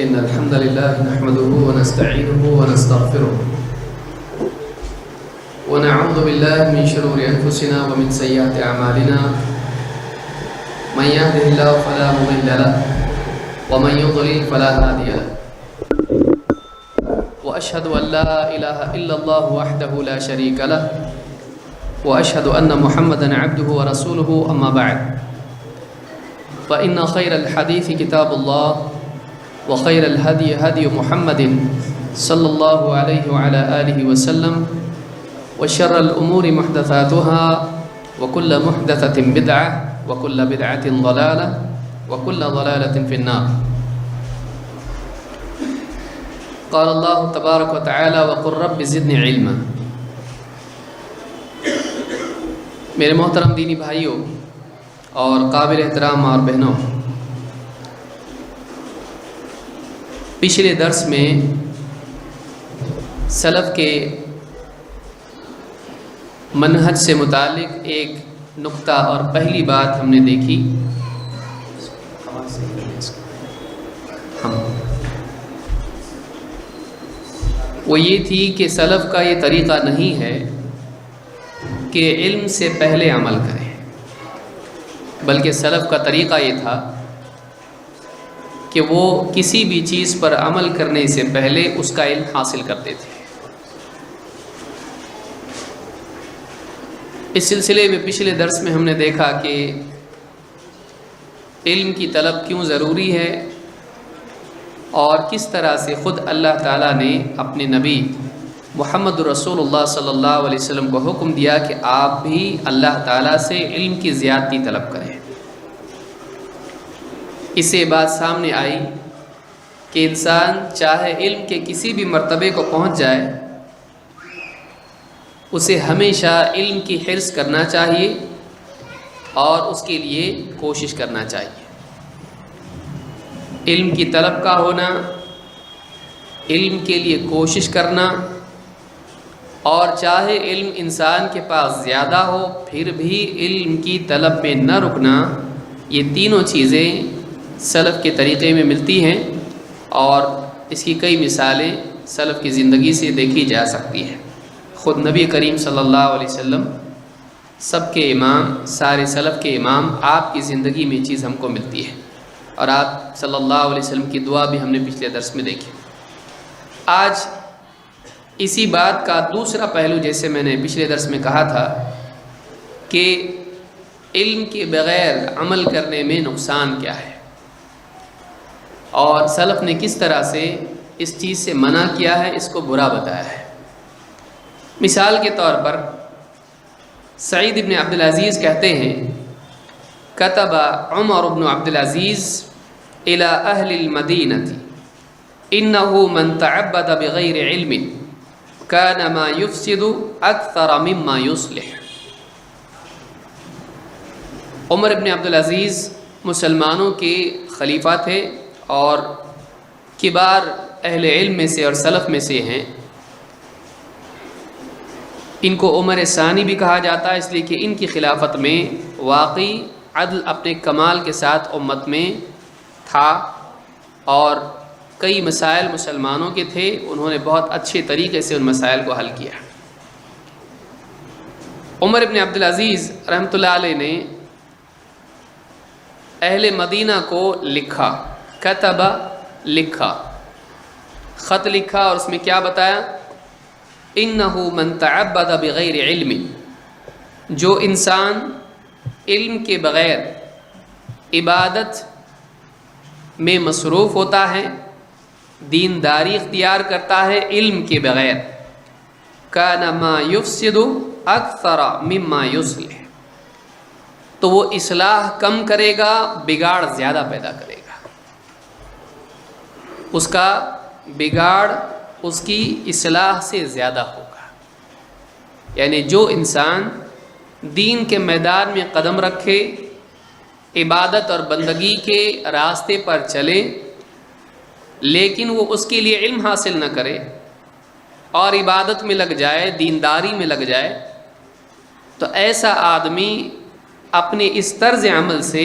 إن الحمد لله نحمده ونستعينه ونستغفره ونعوذ بالله من شرور أنفسنا ومن سيئات أعمالنا من يهده الله فلا مضل له ومن يضلل فلا هادي له وأشهد أن لا إله إلا الله وحده لا شريك له وأشهد أن محمدا عبده ورسوله أما بعد فإن خير الحديث كتاب الله وخير الهدي هدي محمد صلى الله عليه وعلى آله وسلم وشر الأمور محدثاتها وكل محدثة بدعة وكل بدعة ضلالة وكل ضلالة في النار. قال الله تبارك وتعالى وقل رب زدني علما. میرے محترم دینی بھائیوں اور قابل احترام اور بہنوں، پچھلے درس میں سلف کے منہج سے متعلق ایک نقطہ اور پہلی بات ہم نے دیکھی، وہ یہ تھی کہ سلف کا یہ طریقہ نہیں ہے کہ علم سے پہلے عمل کریں، بلکہ سلف کا طریقہ یہ تھا کہ وہ کسی بھی چیز پر عمل کرنے سے پہلے اس کا علم حاصل کرتے تھے۔ اس سلسلے میں پچھلے درس میں ہم نے دیکھا کہ علم کی طلب کیوں ضروری ہے اور کس طرح سے خود اللہ تعالیٰ نے اپنے نبی محمد رسول اللہ صلی اللہ علیہ وسلم کو حکم دیا کہ آپ بھی اللہ تعالیٰ سے علم کی زیادتی طلب کریں۔ اس سے بات سامنے آئی کہ انسان چاہے علم کے کسی بھی مرتبے کو پہنچ جائے، اسے ہمیشہ علم کی حرص کرنا چاہیے اور اس کے لیے کوشش کرنا چاہیے۔ علم کی طلب کا ہونا، علم کے لیے کوشش کرنا، اور چاہے علم انسان کے پاس زیادہ ہو پھر بھی علم کی طلب میں نہ رکنا، یہ تینوں چیزیں سلف کے طریقے میں ملتی ہیں اور اس کی کئی مثالیں سلف کی زندگی سے دیکھی جا سکتی ہیں۔ خود نبی کریم صلی اللہ علیہ وسلم سب کے امام، سارے سلف کے امام، آپ کی زندگی میں یہ چیز ہم کو ملتی ہے، اور آپ صلی اللہ علیہ وسلم کی دعا بھی ہم نے پچھلے درس میں دیکھی۔ آج اسی بات کا دوسرا پہلو، جیسے میں نے پچھلے درس میں کہا تھا کہ علم کے بغیر عمل کرنے میں نقصان کیا ہے اور سلف نے کس طرح سے اس چیز سے منع کیا ہے، اس کو برا بتایا ہے۔ مثال کے طور پر سعید بن عبد العزیز کہتے ہیں کتب عمر بن عبد العزیز الى اہل المدینہ انہ من تعبد بغیر علم کان ما یفسد اکثر مما یصلح۔ عمر بن عبد العزیز مسلمانوں کے خلیفہ تھے اور کبار اہل علم میں سے اور سلف میں سے ہیں۔ ان کو عمر ثانی بھی کہا جاتا ہے، اس لیے کہ ان کی خلافت میں واقعی عدل اپنے کمال کے ساتھ امت میں تھا اور کئی مسائل مسلمانوں کے تھے، انہوں نے بہت اچھے طریقے سے ان مسائل کو حل کیا۔ عمر بن عبد العزیز رحمۃ اللہ علیہ نے اہل مدینہ کو لکھا، کتب لکھا، خط لکھا، اور اس میں کیا بتایا؟ انہ من تعبد بغیر علم، جو انسان علم کے بغیر عبادت میں مصروف ہوتا ہے، دینداری اختیار کرتا ہے علم کے بغیر، کان ما یفسد اکثر مما یصلح، تو وہ اصلاح کم کرے گا، بگاڑ زیادہ پیدا کرے گا۔ اس کا بگاڑ اس کی اصلاح سے زیادہ ہوگا۔ یعنی جو انسان دین کے میدان میں قدم رکھے، عبادت اور بندگی کے راستے پر چلے، لیکن وہ اس کے لیے علم حاصل نہ کرے اور عبادت میں لگ جائے، دینداری میں لگ جائے، تو ایسا آدمی اپنے اس طرز عمل سے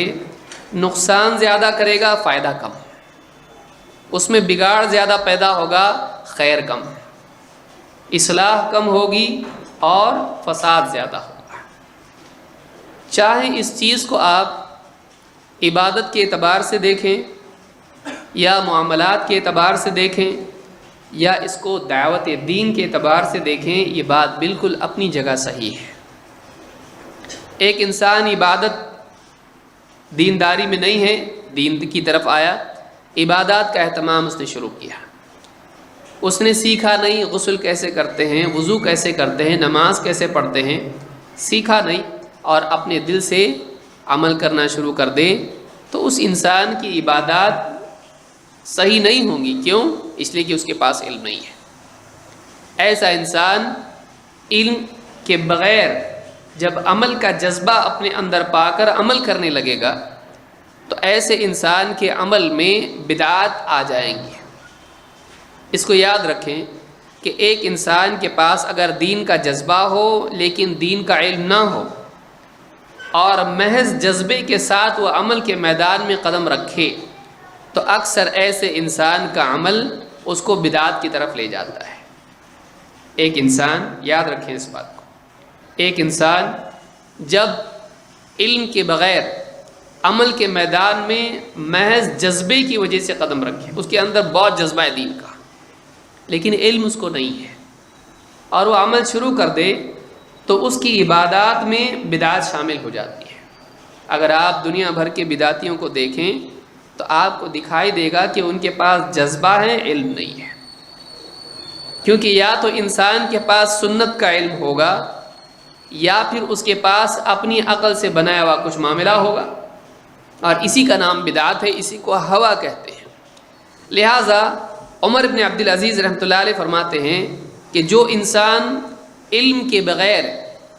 نقصان زیادہ کرے گا، فائدہ کم۔ اس میں بگاڑ زیادہ پیدا ہوگا، خیر کم، اصلاح کم ہوگی اور فساد زیادہ ہوگا۔ چاہے اس چیز کو آپ عبادت کے اعتبار سے دیکھیں یا معاملات کے اعتبار سے دیکھیں یا اس کو دعوت دین کے اعتبار سے دیکھیں، یہ بات بالکل اپنی جگہ صحیح ہے۔ ایک انسان عبادت دینداری میں نہیں ہے، دین کی طرف آیا، عبادات کا اہتمام اس نے شروع کیا، اس نے سیکھا نہیں غسل کیسے کرتے ہیں، وضو کیسے کرتے ہیں، نماز کیسے پڑھتے ہیں، سیکھا نہیں اور اپنے دل سے عمل کرنا شروع کر دے، تو اس انسان کی عبادات صحیح نہیں ہوں گی۔ کیوں؟ اس لیے کہ اس کے پاس علم نہیں ہے۔ ایسا انسان علم کے بغیر جب عمل کا جذبہ اپنے اندر پا کر عمل کرنے لگے گا تو ایسے انسان کے عمل میں بدعات آ جائیں گی۔ اس کو یاد رکھیں کہ ایک انسان کے پاس اگر دین کا جذبہ ہو لیکن دین کا علم نہ ہو اور محض جذبے کے ساتھ وہ عمل کے میدان میں قدم رکھے تو اکثر ایسے انسان کا عمل اس کو بدعات کی طرف لے جاتا ہے۔ ایک انسان، یاد رکھیں اس بات کو، ایک انسان جب علم کے بغیر عمل کے میدان میں محض جذبے کی وجہ سے قدم رکھے، اس کے اندر بہت جذبہ ہے دین کا لیکن علم اس کو نہیں ہے، اور وہ عمل شروع کر دے تو اس کی عبادات میں بدعات شامل ہو جاتی ہے۔ اگر آپ دنیا بھر کے بدعتیوں کو دیکھیں تو آپ کو دکھائی دے گا کہ ان کے پاس جذبہ ہے، علم نہیں ہے، کیونکہ یا تو انسان کے پاس سنت کا علم ہوگا یا پھر اس کے پاس اپنی عقل سے بنایا ہوا کچھ معاملہ ہوگا، اور اسی کا نام بدعت ہے، اسی کو ہوا کہتے ہیں۔ لہٰذا عمر بن عبدالعزیز رحمۃ اللہ علیہ فرماتے ہیں کہ جو انسان علم کے بغیر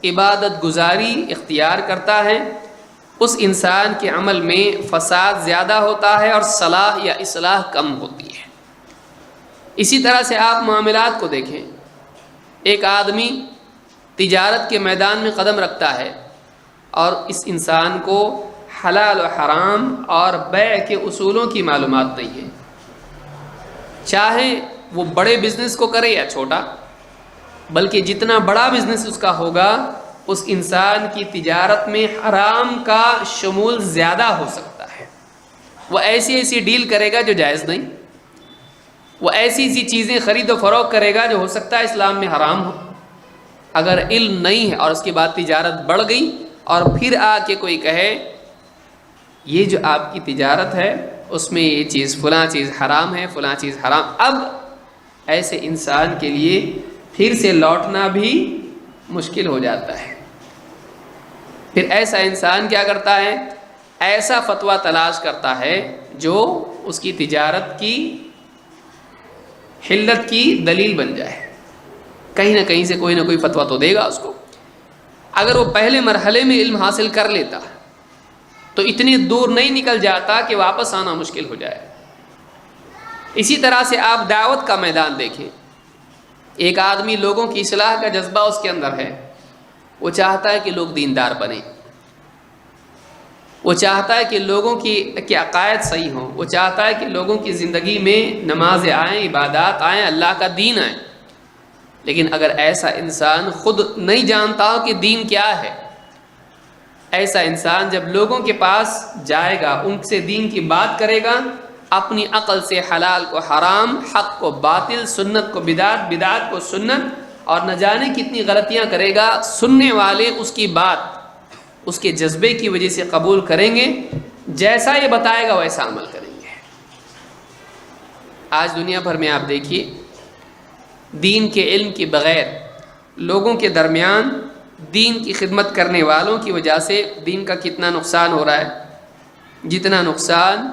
عبادت گزاری اختیار کرتا ہے اس انسان کے عمل میں فساد زیادہ ہوتا ہے اور صلاح یا اصلاح کم ہوتی ہے۔ اسی طرح سے آپ معاملات کو دیکھیں، ایک آدمی تجارت کے میدان میں قدم رکھتا ہے اور اس انسان کو حلال و حرام اور بیع کے اصولوں کی معلومات نہیں ہے، چاہے وہ بڑے بزنس کو کرے یا چھوٹا، بلکہ جتنا بڑا بزنس اس کا ہوگا اس انسان کی تجارت میں حرام کا شمول زیادہ ہو سکتا ہے۔ وہ ایسی ڈیل کرے گا جو جائز نہیں، وہ ایسی چیزیں خرید و فروخت کرے گا جو ہو سکتا ہے اسلام میں حرام ہو۔ اگر علم نہیں ہے اور اس کے بعد تجارت بڑھ گئی اور پھر آ کے کوئی کہے یہ جو آپ کی تجارت ہے اس میں یہ چیز فلاں چیز حرام ہے، فلاں چیز حرام، اب ایسے انسان کے لیے پھر سے لوٹنا بھی مشکل ہو جاتا ہے۔ پھر ایسا انسان کیا کرتا ہے؟ ایسا فتویٰ تلاش کرتا ہے جو اس کی تجارت کی حلت کی دلیل بن جائے، کہیں نہ کہیں سے کوئی نہ کوئی فتویٰ تو دے گا اس کو۔ اگر وہ پہلے مرحلے میں علم حاصل کر لیتا تو اتنی دور نہیں نکل جاتا کہ واپس آنا مشکل ہو جائے۔ اسی طرح سے آپ دعوت کا میدان دیکھیں، ایک آدمی لوگوں کی اصلاح کا جذبہ اس کے اندر ہے، وہ چاہتا ہے کہ لوگ دیندار بنیں، وہ چاہتا ہے کہ لوگوں کی عقائد صحیح ہوں، وہ چاہتا ہے کہ لوگوں کی زندگی میں نمازیں آئیں، عبادات آئیں، اللہ کا دین آئے۔ لیکن اگر ایسا انسان خود نہیں جانتا ہو کہ دین کیا ہے، ایسا انسان جب لوگوں کے پاس جائے گا، ان سے دین کی بات کرے گا، اپنی عقل سے حلال کو حرام، حق کو باطل، سنت کو بدعت، بدعت کو سنت، اور نہ جانے کتنی غلطیاں کرے گا، سننے والے اس کی بات اس کے جذبے کی وجہ سے قبول کریں گے، جیسا یہ بتائے گا ویسا عمل کریں گے۔ آج دنیا بھر میں آپ دیکھیے، دین کے علم کے بغیر لوگوں کے درمیان دین کی خدمت کرنے والوں کی وجہ سے دین کا کتنا نقصان ہو رہا ہے۔ جتنا نقصان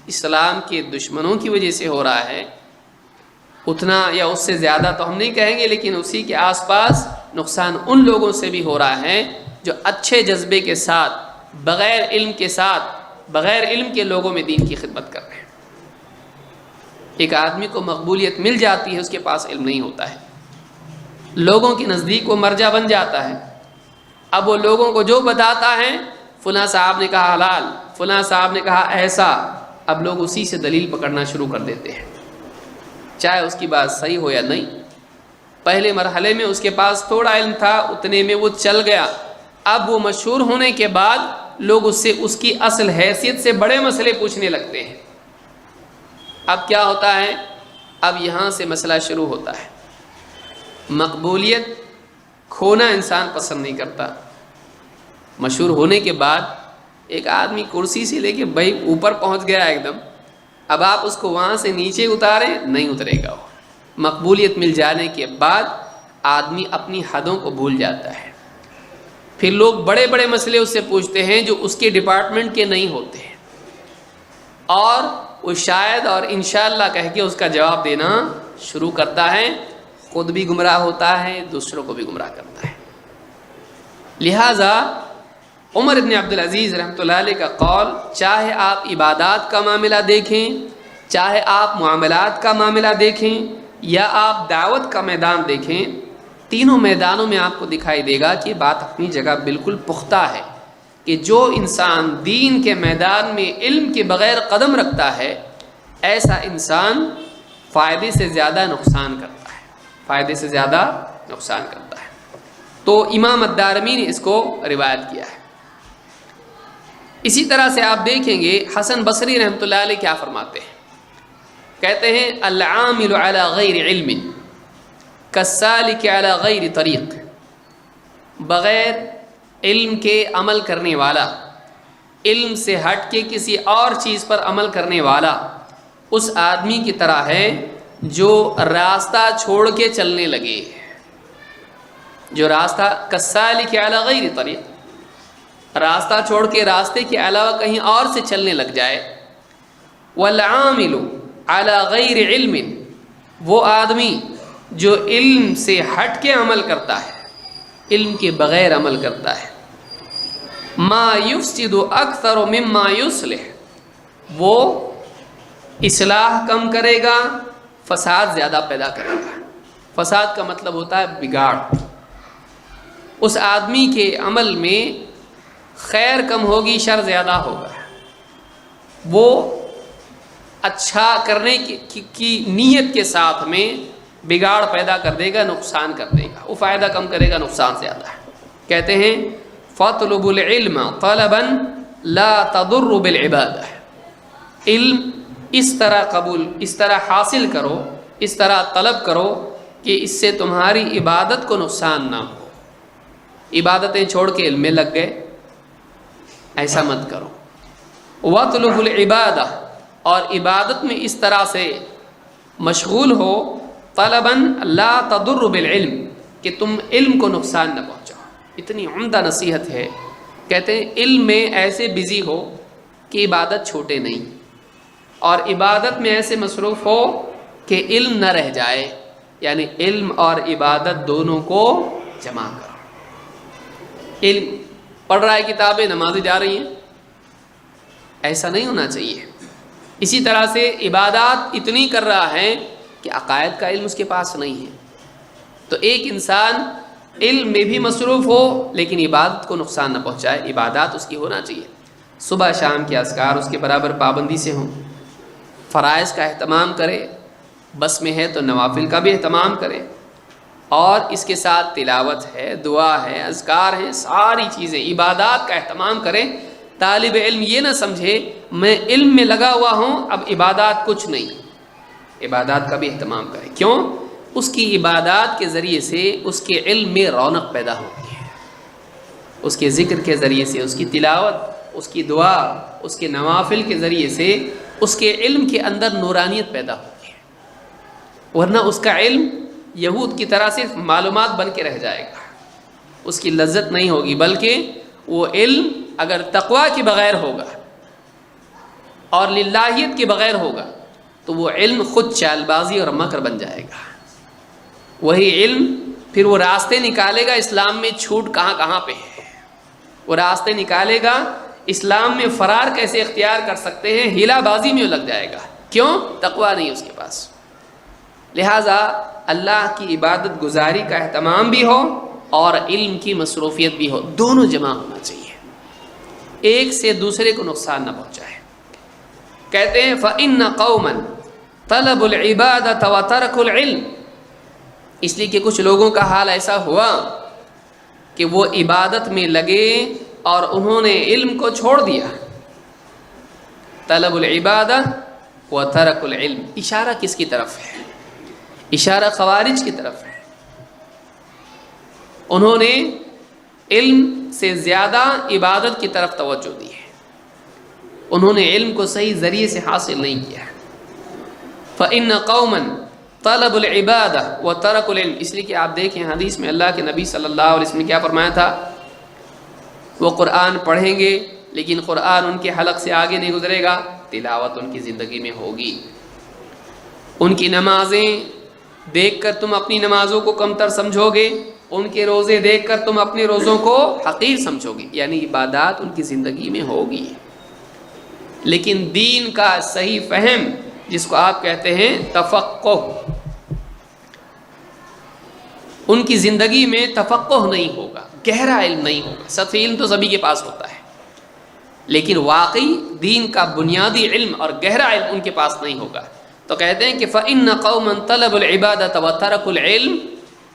اسلام کے دشمنوں کی وجہ سے ہو رہا ہے اتنا یا اس سے زیادہ تو ہم نہیں کہیں گے، لیکن اسی کے آس پاس نقصان ان لوگوں سے بھی ہو رہا ہے جو اچھے جذبے کے ساتھ، بغیر علم کے ساتھ، بغیر علم کے لوگوں میں دین کی خدمت کر رہے ہیں۔ ایک آدمی کو مقبولیت مل جاتی ہے، اس کے پاس علم نہیں ہوتا ہے، لوگوں کے نزدیک وہ مرجع بن جاتا ہے۔ اب وہ لوگوں کو جو بتاتا ہے، فلاں صاحب نے کہا حلال، فلاں صاحب نے کہا ایسا، اب لوگ اسی سے دلیل پکڑنا شروع کر دیتے ہیں، چاہے اس کی بات صحیح ہو یا نہیں۔ پہلے مرحلے میں اس کے پاس تھوڑا علم تھا، اتنے میں وہ چل گیا، اب وہ مشہور ہونے کے بعد لوگ اس سے اس کی اصل حیثیت سے بڑے مسئلے پوچھنے لگتے ہیں۔ اب کیا ہوتا ہے؟ اب یہاں سے مسئلہ شروع ہوتا ہے۔ مقبولیت کھونا انسان پسند نہیں کرتا۔ مشہور ہونے کے بعد ایک آدمی کرسی سے لے کے بھائی اوپر پہنچ گیا ایک دم، اب آپ اس کو وہاں سے نیچے اتاریں نہیں اترے گا وہ۔ مقبولیت مل جانے کے بعد آدمی اپنی حدوں کو بھول جاتا ہے، پھر لوگ بڑے بڑے مسئلے اس سے پوچھتے ہیں جو اس کے ڈپارٹمنٹ کے نہیں ہوتے ہیں، اور وہ شاید اور انشاءاللہ کہہ کے اس کا جواب دینا شروع کرتا ہے، خود بھی گمراہ ہوتا ہے، دوسروں کو بھی گمراہ کرتا ہے۔ لہٰذا عمر بن عبدالعزیز رحمۃ اللہ علیہ کا قول، چاہے آپ عبادات کا معاملہ دیکھیں، چاہے آپ معاملات کا معاملہ دیکھیں، یا آپ دعوت کا میدان دیکھیں، تینوں میدانوں میں آپ کو دکھائی دے گا کہ بات اپنی جگہ بالکل پختہ ہے کہ جو انسان دین کے میدان میں علم کے بغیر قدم رکھتا ہے، ایسا انسان فائدے سے زیادہ نقصان کرتا ہے، فائدے سے زیادہ نقصان کرتا ہے۔ تو امام الدارمی نے اس کو روایت کیا ہے۔ اسی طرح سے آپ دیکھیں گے حسن بصری رحمۃ اللہ علیہ کیا فرماتے ہیں، کہتے ہیں العامل علی غیر علم کالسالک علی غیر طریق، بغیر علم کے عمل کرنے والا، علم سے ہٹ کے کسی اور چیز پر عمل کرنے والا اس آدمی کی طرح ہے جو راستہ چھوڑ کے چلنے لگے، جو راستہ کالسالک علی غیر طریق، راستہ چھوڑ کے راستے کے علاوہ کہیں اور سے چلنے لگ جائے۔ والعامل علی غیر علم، وہ آدمی جو علم سے ہٹ کے عمل کرتا ہے، علم کے بغیر عمل کرتا ہے، ما یفسد اکثر مما یصلح، وہ اصلاح کم کرے گا، فساد زیادہ پیدا کرے گا۔ فساد کا مطلب ہوتا ہے بگاڑ۔ اس آدمی کے عمل میں خیر کم ہوگی، شر زیادہ ہوگا۔ وہ اچھا کرنے کی نیت کے ساتھ میں بگاڑ پیدا کر دے گا، نقصان کر دے گا، وہ فائدہ کم کرے گا، نقصان زیادہ ہے۔ کہتے ہیں فَاطْلُبُ الْعِلْمَ طَلَبًا لَا تَضُرُّ بِالْعِبَادَةِ، علم اس طرح حاصل کرو، اس طرح طلب کرو کہ اس سے تمہاری عبادت کو نقصان نہ ہو۔ عبادتیں چھوڑ کے علم میں لگ گئے، ایسا مت کرو۔ وَاطْلُبُ الْعِبَادَةِ، اور عبادت میں اس طرح سے مشغول ہو، طلباً لا تضر بالعلم، کہ تم علم کو نقصان نہ پہنچاؤ۔ اتنی عمدہ نصیحت ہے۔ کہتے ہیں علم میں ایسے بزی ہو کہ عبادت چھوٹے نہیں، اور عبادت میں ایسے مصروف ہو کہ علم نہ رہ جائے، یعنی علم اور عبادت دونوں کو جمع کرو۔ علم پڑھ رہا ہے کتابیں، نمازیں جا رہی ہیں، ایسا نہیں ہونا چاہیے۔ اسی طرح سے عبادات اتنی کر رہا ہے کہ عقائد کا علم اس کے پاس نہیں ہے۔ تو ایک انسان علم میں بھی مصروف ہو لیکن عبادت کو نقصان نہ پہنچائے، عبادات اس کی ہونا چاہیے، صبح شام کے اذکار اس کے برابر پابندی سے ہوں، فرائض کا اہتمام کرے، بس میں ہے تو نوافل کا بھی اہتمام کرے، اور اس کے ساتھ تلاوت ہے، دعا ہے، اذکار ہیں، ساری چیزیں عبادات کا اہتمام کریں۔ طالب علم یہ نہ سمجھے میں علم میں لگا ہوا ہوں اب عبادات کچھ نہیں، عبادات کا بھی اہتمام کرے۔ کیوں؟ اس کی عبادات کے ذریعے سے اس کے علم میں رونق پیدا ہوتی ہے، اس کے ذکر کے ذریعے سے، اس کی تلاوت، اس کی دعا، اس کے نوافل کے ذریعے سے اس کے علم کے اندر نورانیت پیدا ہوتی ہے، ورنہ اس کا علم یہود کی طرح صرف معلومات بن کے رہ جائے گا، اس کی لذت نہیں ہوگی، بلکہ وہ علم اگر تقویٰ کے بغیر ہوگا اور للہیت کے بغیر ہوگا تو وہ علم خود چال بازی اور مکر بن جائے گا۔ وہی علم پھر وہ راستے نکالے گا اسلام میں چھوٹ کہاں کہاں پہ ہے، وہ راستے نکالے گا اسلام میں فرار کیسے اختیار کر سکتے ہیں، ہیلا بازی میں لگ جائے گا۔ کیوں؟ تقویٰ نہیں اس کے پاس۔ لہٰذا اللہ کی عبادت گزاری کا اہتمام بھی ہو اور علم کی مصروفیت بھی ہو، دونوں جمع ہونا چاہیے، ایک سے دوسرے کو نقصان نہ پہنچائے۔ کہتے ہیں فَإِنَّ قَوْمًا طَلَبُ الْعِبَادَةَ وَتَرَكُ الْعِلْمِ، اس لیے کہ کچھ لوگوں کا حال ایسا ہوا کہ وہ عبادت میں لگے اور انہوں نے علم کو چھوڑ دیا. طلب العبادہ وترک العلم، اشارہ کس کی طرف ہے؟ اشارہ خوارج کی طرف ہے. انہوں نے علم سے زیادہ عبادت کی طرف توجہ دی ہے، انہوں نے علم کو صحیح ذریعے سے حاصل نہیں کیا. فَإِنَّ قَوْمًا طَلَبُ الْعِبَادَةَ وَتَرَكُ الْعِلْمِ، اس لیے کہ آپ دیکھیں حدیث میں اللہ کے نبی صلی اللہ علیہ وسلم نے کیا فرمایا تھا؟ وہ قرآن پڑھیں گے لیکن قرآن ان کے حلق سے آگے نہیں گزرے گا، تلاوت ان کی زندگی میں ہوگی. ان کی نمازیں دیکھ کر تم اپنی نمازوں کو کمتر سمجھو گے، ان کے روزے دیکھ کر تم اپنے روزوں کو حقیر سمجھو گے، یعنی عبادات ان کی زندگی میں ہوگی. لیکن دین کا صحیح فہم جس کو آپ کہتے ہیں تفقہ، ان کی زندگی میں تفقہ نہیں ہوگا، گہرا علم نہیں ہوگا. سطحی علم تو سبھی کے پاس ہوتا ہے، لیکن واقعی دین کا بنیادی علم اور گہرا علم ان کے پاس نہیں ہوگا. تو کہتے ہیں کہ فَإِنَّ قَوْمًا طَلَبُوا الْعِبَادَةَ وَتَرَكُوا الْعِلْمَ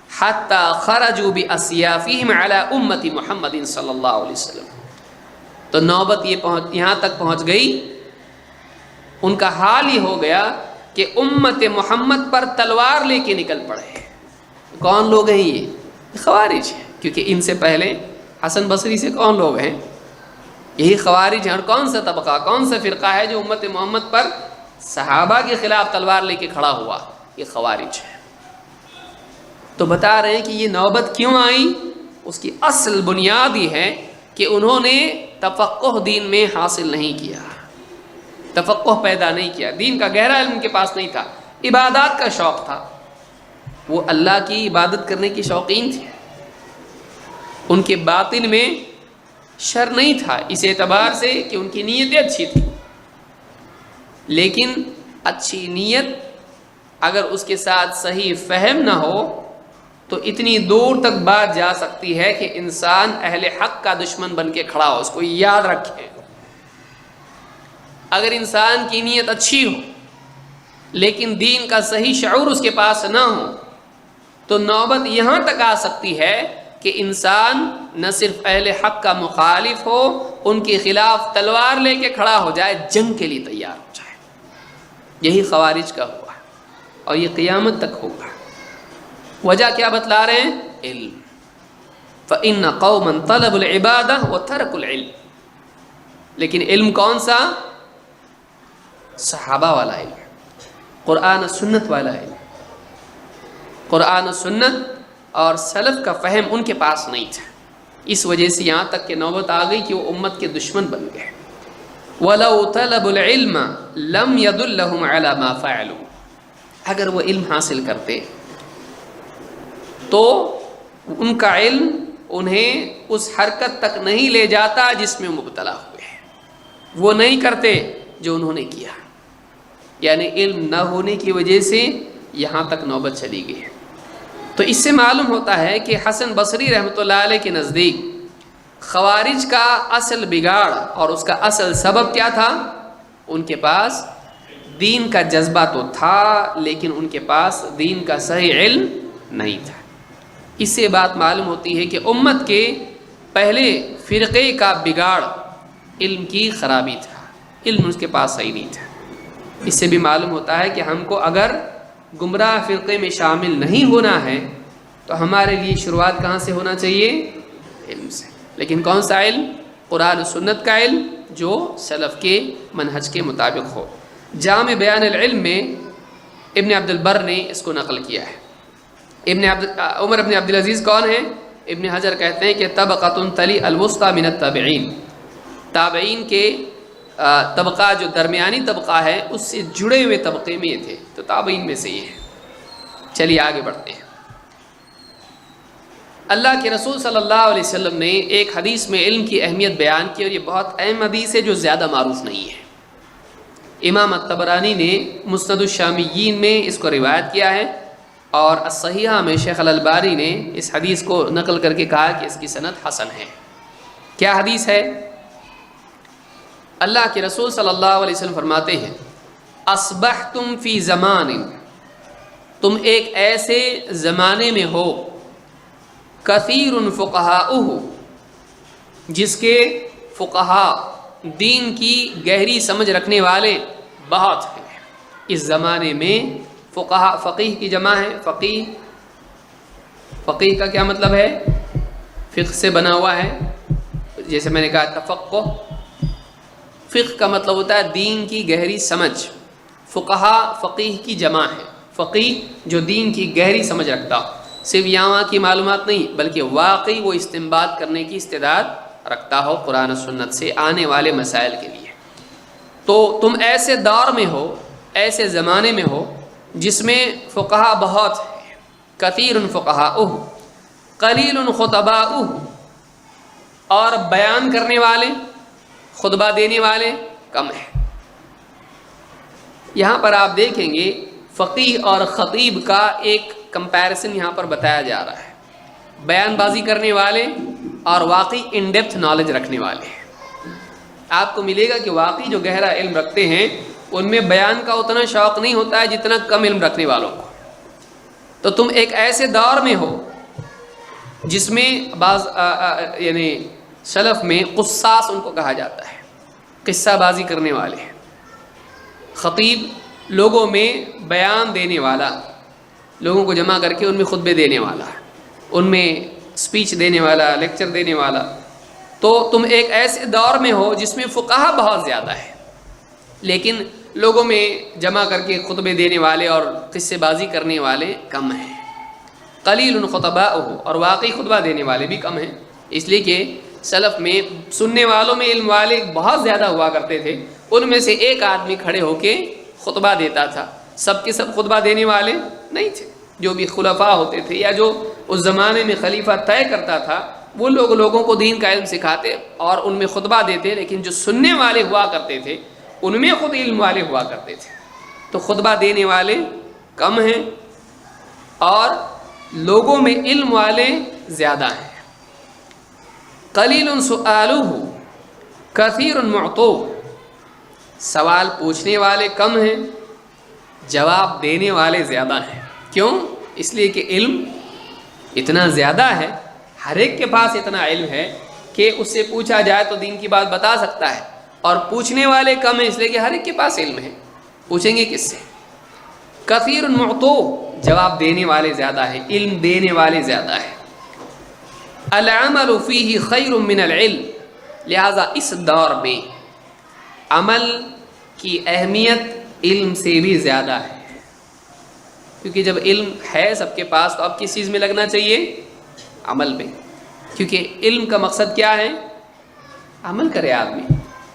حَتَّى خَرَجُوا بِأَسْيَافِهِمْ عَلَى أُمَّةِ مُحَمَّدٍ صلی اللہ علیہ وسلم. تو نوبت یہاں تک پہنچ گئی، ان کا حال یہ ہو گیا کہ امت محمد پر تلوار لے کے نکل پڑے. کون لوگ ہیں یہ؟ خوارج ہیں، کیونکہ ان سے پہلے حسن بصری سے کون لوگ ہیں؟ یہی خوارج ہیں. اور کون سا طبقہ، کون سا فرقہ ہے جو امت محمد پر صحابہ کے خلاف تلوار لے کے کھڑا ہوا؟ یہ خوارج ہے. تو بتا رہے ہیں کہ یہ نوبت کیوں آئی، اس کی اصل بنیاد یہ ہے کہ انہوں نے تفقہ دین میں حاصل نہیں کیا، تفقہ پیدا نہیں کیا، دین کا گہرا علم ان کے پاس نہیں تھا. عبادات کا شوق تھا، وہ اللہ کی عبادت کرنے کی شوقین تھے، ان کے باطن میں شر نہیں تھا اس اعتبار سے کہ ان کی نیتیں اچھی تھی. لیکن اچھی نیت اگر اس کے ساتھ صحیح فہم نہ ہو تو اتنی دور تک بات جا سکتی ہے کہ انسان اہل حق کا دشمن بن کے کھڑا ہو. اس کو یاد رکھیں، اگر انسان کی نیت اچھی ہو لیکن دین کا صحیح شعور اس کے پاس نہ ہو تو نوبت یہاں تک آ سکتی ہے کہ انسان نہ صرف اہل حق کا مخالف ہو، ان کے خلاف تلوار لے کے کھڑا ہو جائے، جنگ کے لیے تیار ہو جائے. یہی خوارج کا ہوا اور یہ قیامت تک ہوگا. وجہ کیا بتلا رہے ہیں؟ علم. فَإِنَّ قَوْمًا طَلَبُوا الْعِبَادَةَ وَتَرَكُوا الْعِلْمَ. لیکن علم کون سا؟ صحابہ والا علم، قرآن و سنت والا علم. قرآن و سنت اور سلف کا فہم ان کے پاس نہیں تھا، اس وجہ سے یہاں تک کہ نوبت آ گئی کہ وہ امت کے دشمن بن گئے. وَلَوْ طَلَبُوا الْعِلْمَ لَمْ يَدُلَّهُمْ عَلَى مَا فَعَلُوا. اگر وہ علم حاصل کرتے تو ان کا علم انہیں اس حرکت تک نہیں لے جاتا جس میں مبتلا ہوئے ہیں، وہ نہیں کرتے جو انہوں نے کیا. یعنی علم نہ ہونے کی وجہ سے یہاں تک نوبت چلی گئی. تو اس سے معلوم ہوتا ہے کہ حسن بصری رحمۃ اللہ علیہ کے نزدیک خوارج کا اصل بگاڑ اور اس کا اصل سبب کیا تھا؟ ان کے پاس دین کا جذبہ تو تھا لیکن ان کے پاس دین کا صحیح علم نہیں تھا. اس سے بات معلوم ہوتی ہے کہ امت کے پہلے فرقے کا بگاڑ علم کی خرابی تھا، علم اس کے پاس صحیح نہیں تھا. اس سے بھی معلوم ہوتا ہے کہ ہم کو اگر گمراہ فرقے میں شامل نہیں ہونا ہے تو ہمارے لیے شروعات کہاں سے ہونا چاہیے؟ علم سے. لیکن کون سا علم؟ قرآن و سنت کا علم جو سلف کے منہج کے مطابق ہو. جامع بیان العلم میں ابن عبد البر نے اس کو نقل کیا ہے. عمر ابن عبد العزیز کون ہیں؟ ابن حجر کہتے ہیں کہ طبقۃ تلی الوسطی من التابعین، تابعین کے طبقہ جو درمیانی طبقہ ہے اس سے جڑے ہوئے طبقے میں یہ تھے، تو تابعین میں سے یہ ہے. چلیے آگے بڑھتے ہیں. اللہ کے رسول صلی اللہ علیہ وسلم نے ایک حدیث میں علم کی اہمیت بیان کی، اور یہ بہت اہم حدیث ہے جو زیادہ معروف نہیں ہے. امام الطبرانی نے مسند الشامیین میں اس کو روایت کیا ہے، اور الصحیحہ میں شیخ الالبانی نے اس حدیث کو نقل کر کے کہا کہ اس کی سند حسن ہے. کیا حدیث ہے؟ اللہ کے رسول صلی اللہ علیہ وسلم فرماتے ہیں اصبحتم فی زمان، تم ایک ایسے زمانے میں ہو کثیر فقہاؤہ، جس کے فقہا دین کی گہری سمجھ رکھنے والے بہت ہیں۔ اس زمانے میں فقہا، فقیہ کی جمع ہے فقیہ، فقیہ کا کیا مطلب ہے؟ فقہ سے بنا ہوا ہے، جیسے میں نے کہا تفقہ، فقہ کا مطلب ہوتا ہے دین کی گہری سمجھ، فقہا فقیہ کی جمع ہے، فقیہ جو دین کی گہری سمجھ رکھتا ہو، صرف یہاں کی معلومات نہیں بلکہ واقعی وہ استنباط کرنے کی استعداد رکھتا ہو قرآن و سنت سے آنے والے مسائل کے لیے۔ تو تم ایسے دور میں ہو، ایسے زمانے میں ہو جس میں فقہا بہت ہیں، کثیر فقہاؤہ قلیل خطباؤہ، اور بیان کرنے والے، خطبہ دینے والے کم ہیں۔ یہاں پر آپ دیکھیں گے فقیہ اور خطیب کا ایک کمپیرزن یہاں پر بتایا جا رہا ہے، بیان بازی کرنے والے اور واقعی ان ڈیپتھ نالج رکھنے والے ہیں۔ آپ کو ملے گا کہ واقعی جو گہرا علم رکھتے ہیں ان میں بیان کا اتنا شوق نہیں ہوتا ہے جتنا کم علم رکھنے والوں کو۔ تو تم ایک ایسے دور میں ہو جس میں بعض یعنی سلف میں قصاص ان کو کہا جاتا ہے، قصہ بازی کرنے والے۔ خطیب لوگوں میں بیان دینے والا، لوگوں کو جمع کر کے ان میں خطبے دینے والا، ان میں اسپیچ دینے والا، لیکچر دینے والا۔ تو تم ایک ایسے دور میں ہو جس میں فقہا بہت زیادہ ہے لیکن لوگوں میں جمع کر کے خطبے دینے والے اور قصے بازی کرنے والے کم ہیں۔ قلیل خطباؤہ، اور واقعی خطبہ دینے والے بھی کم ہیں، اس لیے کہ سلف میں سننے والوں میں علم والے بہت زیادہ ہوا کرتے تھے، ان میں سے ایک آدمی کھڑے ہو کے خطبہ دیتا تھا، سب کے سب خطبہ دینے والے نہیں تھے۔ جو بھی خلفاء ہوتے تھے یا جو اس زمانے میں خلیفہ طے کرتا تھا وہ لوگوں کو دین کا علم سکھاتے اور ان میں خطبہ دیتے، لیکن جو سننے والے ہوا کرتے تھے ان میں خود علم والے ہوا کرتے تھے۔ تو خطبہ دینے والے کم ہیں اور لوگوں میں علم والے زیادہ ہیں۔ قلیل سؤالہ کثیر معطوہ، سوال پوچھنے والے کم ہیں، جواب دینے والے زیادہ ہیں۔ کیوں؟ اس لیے کہ علم اتنا زیادہ ہے، ہر ایک کے پاس اتنا علم ہے کہ اس سے پوچھا جائے تو دین کی بات بتا سکتا ہے، اور پوچھنے والے کم ہیں اس لیے کہ ہر ایک کے پاس علم ہے، پوچھیں گے کس سے؟ کثیر معطوہ، جواب دینے والے زیادہ ہیں، علم دینے والے زیادہ ہیں۔ العمل فیہ خیر من العلم، لہذا اس دور میں عمل کی اہمیت علم سے بھی زیادہ ہے، کیونکہ جب علم ہے سب کے پاس تو اب کس چیز میں لگنا چاہیے؟ عمل میں، کیونکہ علم کا مقصد کیا ہے؟ عمل کرے آدمی۔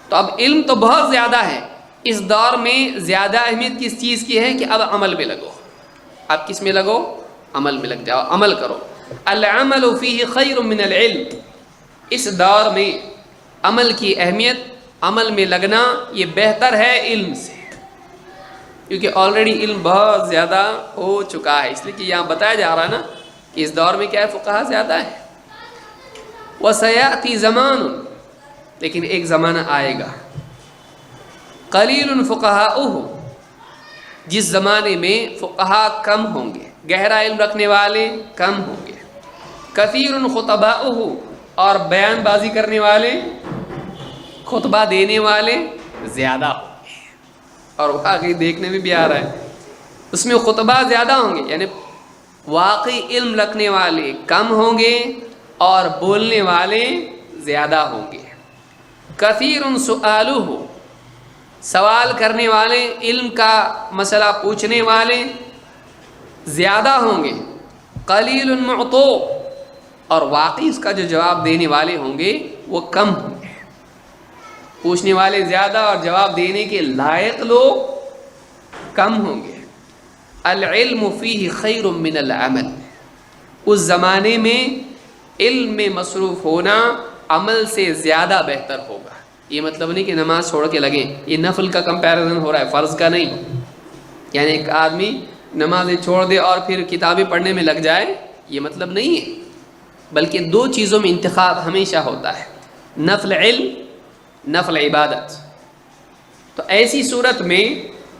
تو اب علم تو بہت زیادہ ہے، اس دور میں زیادہ اہمیت کس چیز کی ہے کہ اب عمل میں لگو۔ اب کس میں لگو؟ عمل میں لگ جاؤ، عمل کرو۔ العمل فیہ خیر من العلم، اس دور میں عمل کی اہمیت، عمل میں لگنا یہ بہتر ہے علم سے، کیونکہ آلریڈی علم بہت زیادہ ہو چکا ہے، اس لیے کہ یہاں بتایا جا رہا ہے نا کہ اس دور میں کیا ہے؟ فقہا زیادہ ہے۔ وَسَيَأْتِي زَمَانٌ، لیکن ایک زمانہ آئے گا، قلیل فقہاؤہ، جس زمانے میں فقہا کم ہوں گے، گہرا علم رکھنے والے کم ہوں گے، کثیر خطباؤہ، اور بیان بازی کرنے والے، خطبہ دینے والے زیادہ ہوں گے۔ اور واقعی دیکھنے میں بھی آ رہا ہے اس میں خطبہ زیادہ ہوں گے، یعنی واقعی علم رکھنے والے کم ہوں گے اور بولنے والے زیادہ ہوں گے۔ کثیر سؤالہ، سوال کرنے والے، علم کا مسئلہ پوچھنے والے زیادہ ہوں گے۔ قلیل معطوہ، اور واقعی اس کا جو جواب دینے والے ہوں گے وہ کم ہوں گے۔ پوچھنے والے زیادہ اور جواب دینے کے لائق لوگ کم ہوں گے۔ العلم فیہ خیر من العمل، اس زمانے میں علم میں مصروف ہونا عمل سے زیادہ بہتر ہوگا۔ یہ مطلب نہیں کہ نماز چھوڑ کے لگیں، یہ نفل کا کمپیریزن ہو رہا ہے، فرض کا نہیں۔ یعنی ایک آدمی نمازیں چھوڑ دے اور پھر کتابیں پڑھنے میں لگ جائے، یہ مطلب نہیں ہے، بلکہ دو چیزوں میں انتخاب ہمیشہ ہوتا ہے، نفل علم، نفل عبادت۔ تو ایسی صورت میں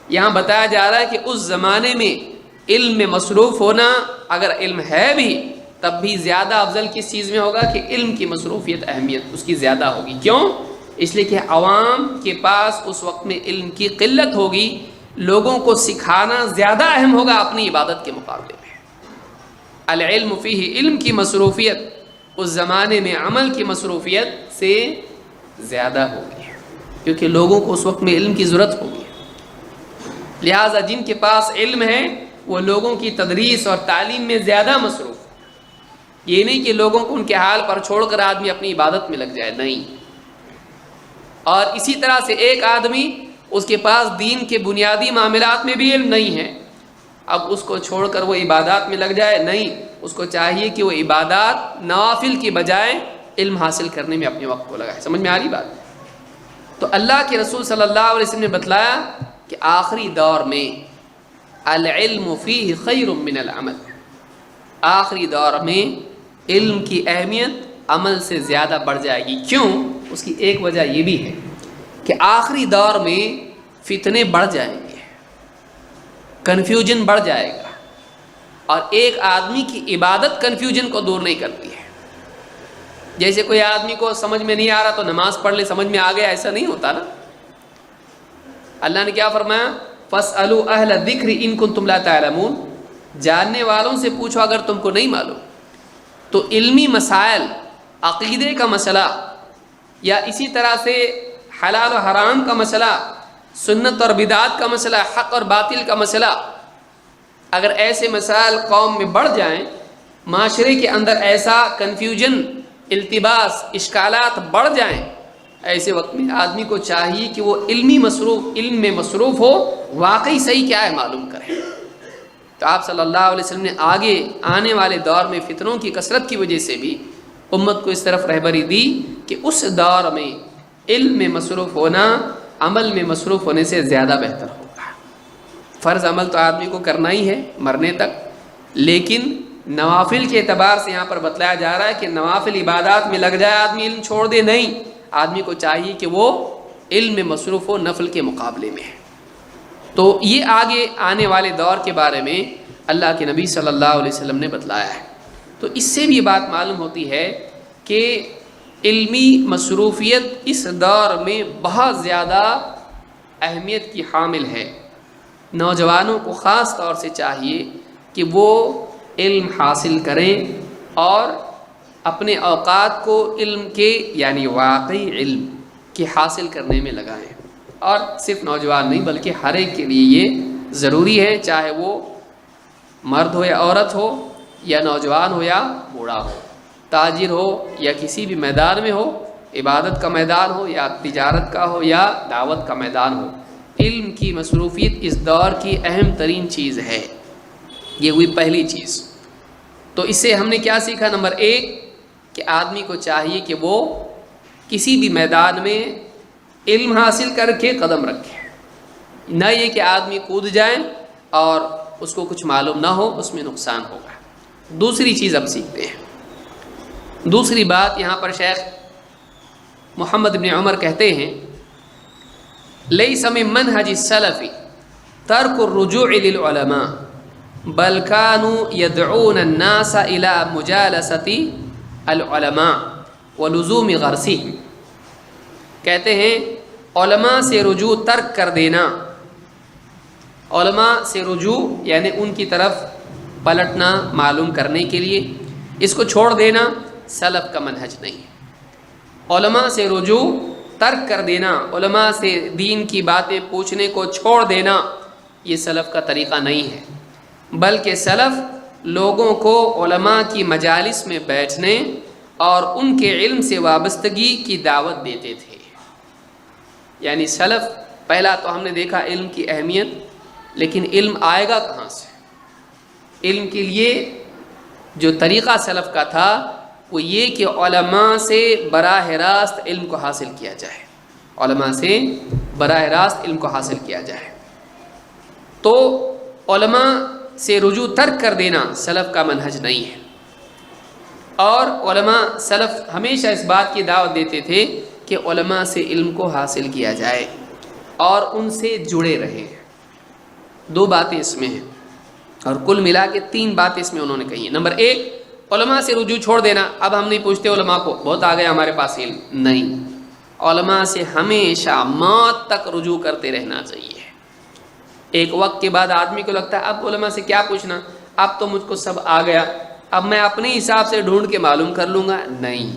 یہاں بتایا جا رہا ہے کہ اس زمانے میں علم میں مصروف ہونا، اگر علم ہے بھی تب بھی زیادہ افضل کس چیز میں ہوگا کہ علم کی مصروفیت، اہمیت اس کی زیادہ ہوگی۔ کیوں؟ اس لیے کہ عوام کے پاس اس وقت میں علم کی قلت ہوگی، لوگوں کو سکھانا زیادہ اہم ہوگا اپنی عبادت کے مقابلے میں۔ العلم فیہ، علم کی مصروفیت اس زمانے میں عمل کی مصروفیت سے زیادہ ہوگی، کیونکہ لوگوں کو اس وقت میں علم کی ضرورت ہوگی۔ لہٰذا جن کے پاس علم ہے وہ لوگوں کی تدریس اور تعلیم میں زیادہ مصروف۔ یہ نہیں کہ لوگوں کو ان کے حال پر چھوڑ کر آدمی اپنی عبادت میں لگ جائے، نہیں۔ اور اسی طرح سے ایک آدمی اس کے پاس دین کے بنیادی معاملات میں بھی علم نہیں ہے، اب اس کو چھوڑ کر وہ عبادات میں لگ جائے، نہیں۔ اس کو چاہیے کہ وہ عبادات نوافل کی بجائے علم حاصل کرنے میں اپنے وقت کو لگائے۔ سمجھ میں آ رہی بات؟ تو اللہ کے رسول صلی اللہ علیہ وسلم نے بتلایا کہ آخری دور میں العلم فیہ خیر من العمل، آخری دور میں علم کی اہمیت عمل سے زیادہ بڑھ جائے گی۔ کیوں؟ اس کی ایک وجہ یہ بھی ہے کہ آخری دور میں فتنے بڑھ جائیں گے، کنفیوژن بڑھ جائے گا، اور ایک آدمی کی عبادت کنفیوژن کو دور نہیں کرتی ہے۔ جیسے کوئی آدمی کو سمجھ میں نہیں آ رہا تو نماز پڑھ لے، سمجھ میں آ گیا، ایسا نہیں ہوتا نا۔ اللہ نے کیا فرمایا؟ فَاسْأَلُوا أَهْلَ الذِّكْرِ إِن كُنتُمْ لَا تَعْلَمُونَ، جاننے والوں سے پوچھو اگر تم کو نہیں معلوم۔ تو علمی مسائل، عقیدے کا مسئلہ، یا اسی طرح سے حلال و حرام کا مسئلہ، سنت اور بدعات کا مسئلہ، حق اور باطل کا مسئلہ، اگر ایسے مسائل قوم میں بڑھ جائیں، معاشرے کے اندر ایسا کنفیوژن، التباس، اشکالات بڑھ جائیں، ایسے وقت میں آدمی کو چاہیے کہ وہ علم میں مصروف ہو، واقعی صحیح کیا ہے معلوم کرے۔ تو آپ صلی اللہ علیہ وسلم نے آگے آنے والے دور میں فتنوں کی کثرت کی وجہ سے بھی امت کو اس طرف رہبری دی کہ اس دور میں علم میں مصروف ہونا عمل میں مصروف ہونے سے زیادہ بہتر ہوگا۔ فرض عمل تو آدمی کو کرنا ہی ہے مرنے تک، لیکن نوافل کے اعتبار سے یہاں پر بتلایا جا رہا ہے کہ نوافل عبادات میں لگ جائے آدمی، علم چھوڑ دے، نہیں۔ آدمی کو چاہیے کہ وہ علم میں مصروف ہو نفل کے مقابلے میں۔ تو یہ آگے آنے والے دور کے بارے میں اللہ کے نبی صلی اللہ علیہ وسلم نے بتلایا ہے۔ تو اس سے بھی بات معلوم ہوتی ہے کہ علمی مصروفیت اس دور میں بہت زیادہ اہمیت کی حامل ہے۔ نوجوانوں کو خاص طور سے چاہیے کہ وہ علم حاصل کریں اور اپنے اوقات کو علم کے، یعنی واقعی علم کے حاصل کرنے میں لگائیں۔ اور صرف نوجوان نہیں بلکہ ہر ایک کے لیے یہ ضروری ہے، چاہے وہ مرد ہو یا عورت ہو، یا نوجوان ہو یا بوڑھا ہو، تاجر ہو یا کسی بھی میدان میں ہو، عبادت کا میدان ہو یا تجارت کا ہو یا دعوت کا میدان ہو، علم کی مصروفیت اس دور کی اہم ترین چیز ہے۔ یہ ہوئی پہلی چیز۔ تو اس سے ہم نے کیا سیکھا؟ نمبر ایک کہ آدمی کو چاہیے کہ وہ کسی بھی میدان میں علم حاصل کر کے قدم رکھے، نہ یہ کہ آدمی کود جائے اور اس کو کچھ معلوم نہ ہو، اس میں نقصان ہوگا۔ دوسری چیز اب سیکھتے ہیں۔ دوسری بات یہاں پر شیخ محمد بن عمر کہتے ہیں، لیس من منہج السلف ترک الرجوع للعلماء بل كانوا يدعون الناس الى مجالسة العلماء ولزوم غرسهم۔ کہتے ہیں علماء سے رجوع ترک کر دینا، علماء سے رجوع یعنی ان کی طرف پلٹنا معلوم کرنے کے لیے، اس کو چھوڑ دینا سلف کا منہج نہیں ہے۔ علماء سے رجوع ترک کر دینا، علماء سے دین کی باتیں پوچھنے کو چھوڑ دینا، یہ سلف کا طریقہ نہیں ہے، بلکہ سلف لوگوں کو علماء کی مجالس میں بیٹھنے اور ان کے علم سے وابستگی کی دعوت دیتے تھے۔ یعنی سلف، پہلا تو ہم نے دیکھا علم کی اہمیت، لیکن علم آئے گا کہاں سے؟ علم کے لیے جو طریقہ سلف کا تھا وہ یہ کہ علماء سے براہ راست علم کو حاصل کیا جائے، علماء سے براہ راست علم کو حاصل کیا جائے۔ تو علماء سے رجوع ترک کر دینا سلف کا منہج نہیں ہے۔ اور علماء سلف ہمیشہ اس بات کی دعوت دیتے تھے کہ علماء سے علم کو حاصل کیا جائے، اور ان سے جڑے رہیں. 2 باتیں اس میں ہیں اور کل ملا کے 3 باتیں اس میں انہوں نے کہی ہیں. نمبر 1 علماء سے رجوع چھوڑ دینا. اب ہم نہیں پوچھتے علماء کو، بہت آ گیا ہمارے پاس علم. نہیں، علماء سے ہمیشہ موت تک رجوع کرتے رہنا چاہیے. ایک وقت کے بعد آدمی کو لگتا ہے اب علماء سے کیا پوچھنا، اب تو مجھ کو سب آ گیا، اب میں اپنے حساب سے ڈھونڈ کے معلوم کر لوں گا. نہیں،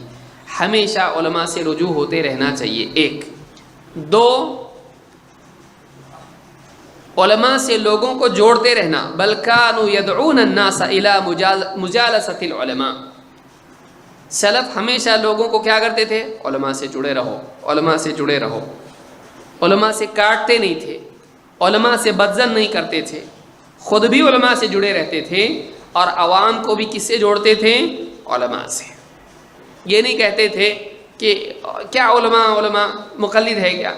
ہمیشہ علماء سے رجوع ہوتے رہنا چاہیے. 1. 2 علماء سے لوگوں کو جوڑتے رہنا. بل کانوا یدعون الناس الی مجالسۃ العلماء. سلف ہمیشہ لوگوں کو کیا کرتے تھے؟ علماء سے جڑے رہو، علماء سے جڑے رہو. علماء سے کاٹتے نہیں تھے، علماء سے بدظن نہیں کرتے تھے، خود بھی علماء سے جڑے رہتے تھے اور عوام کو بھی کس سے جوڑتے تھے؟ علماء سے. یہ نہیں کہتے تھے کہ کیا علماء مقلد ہے کیا،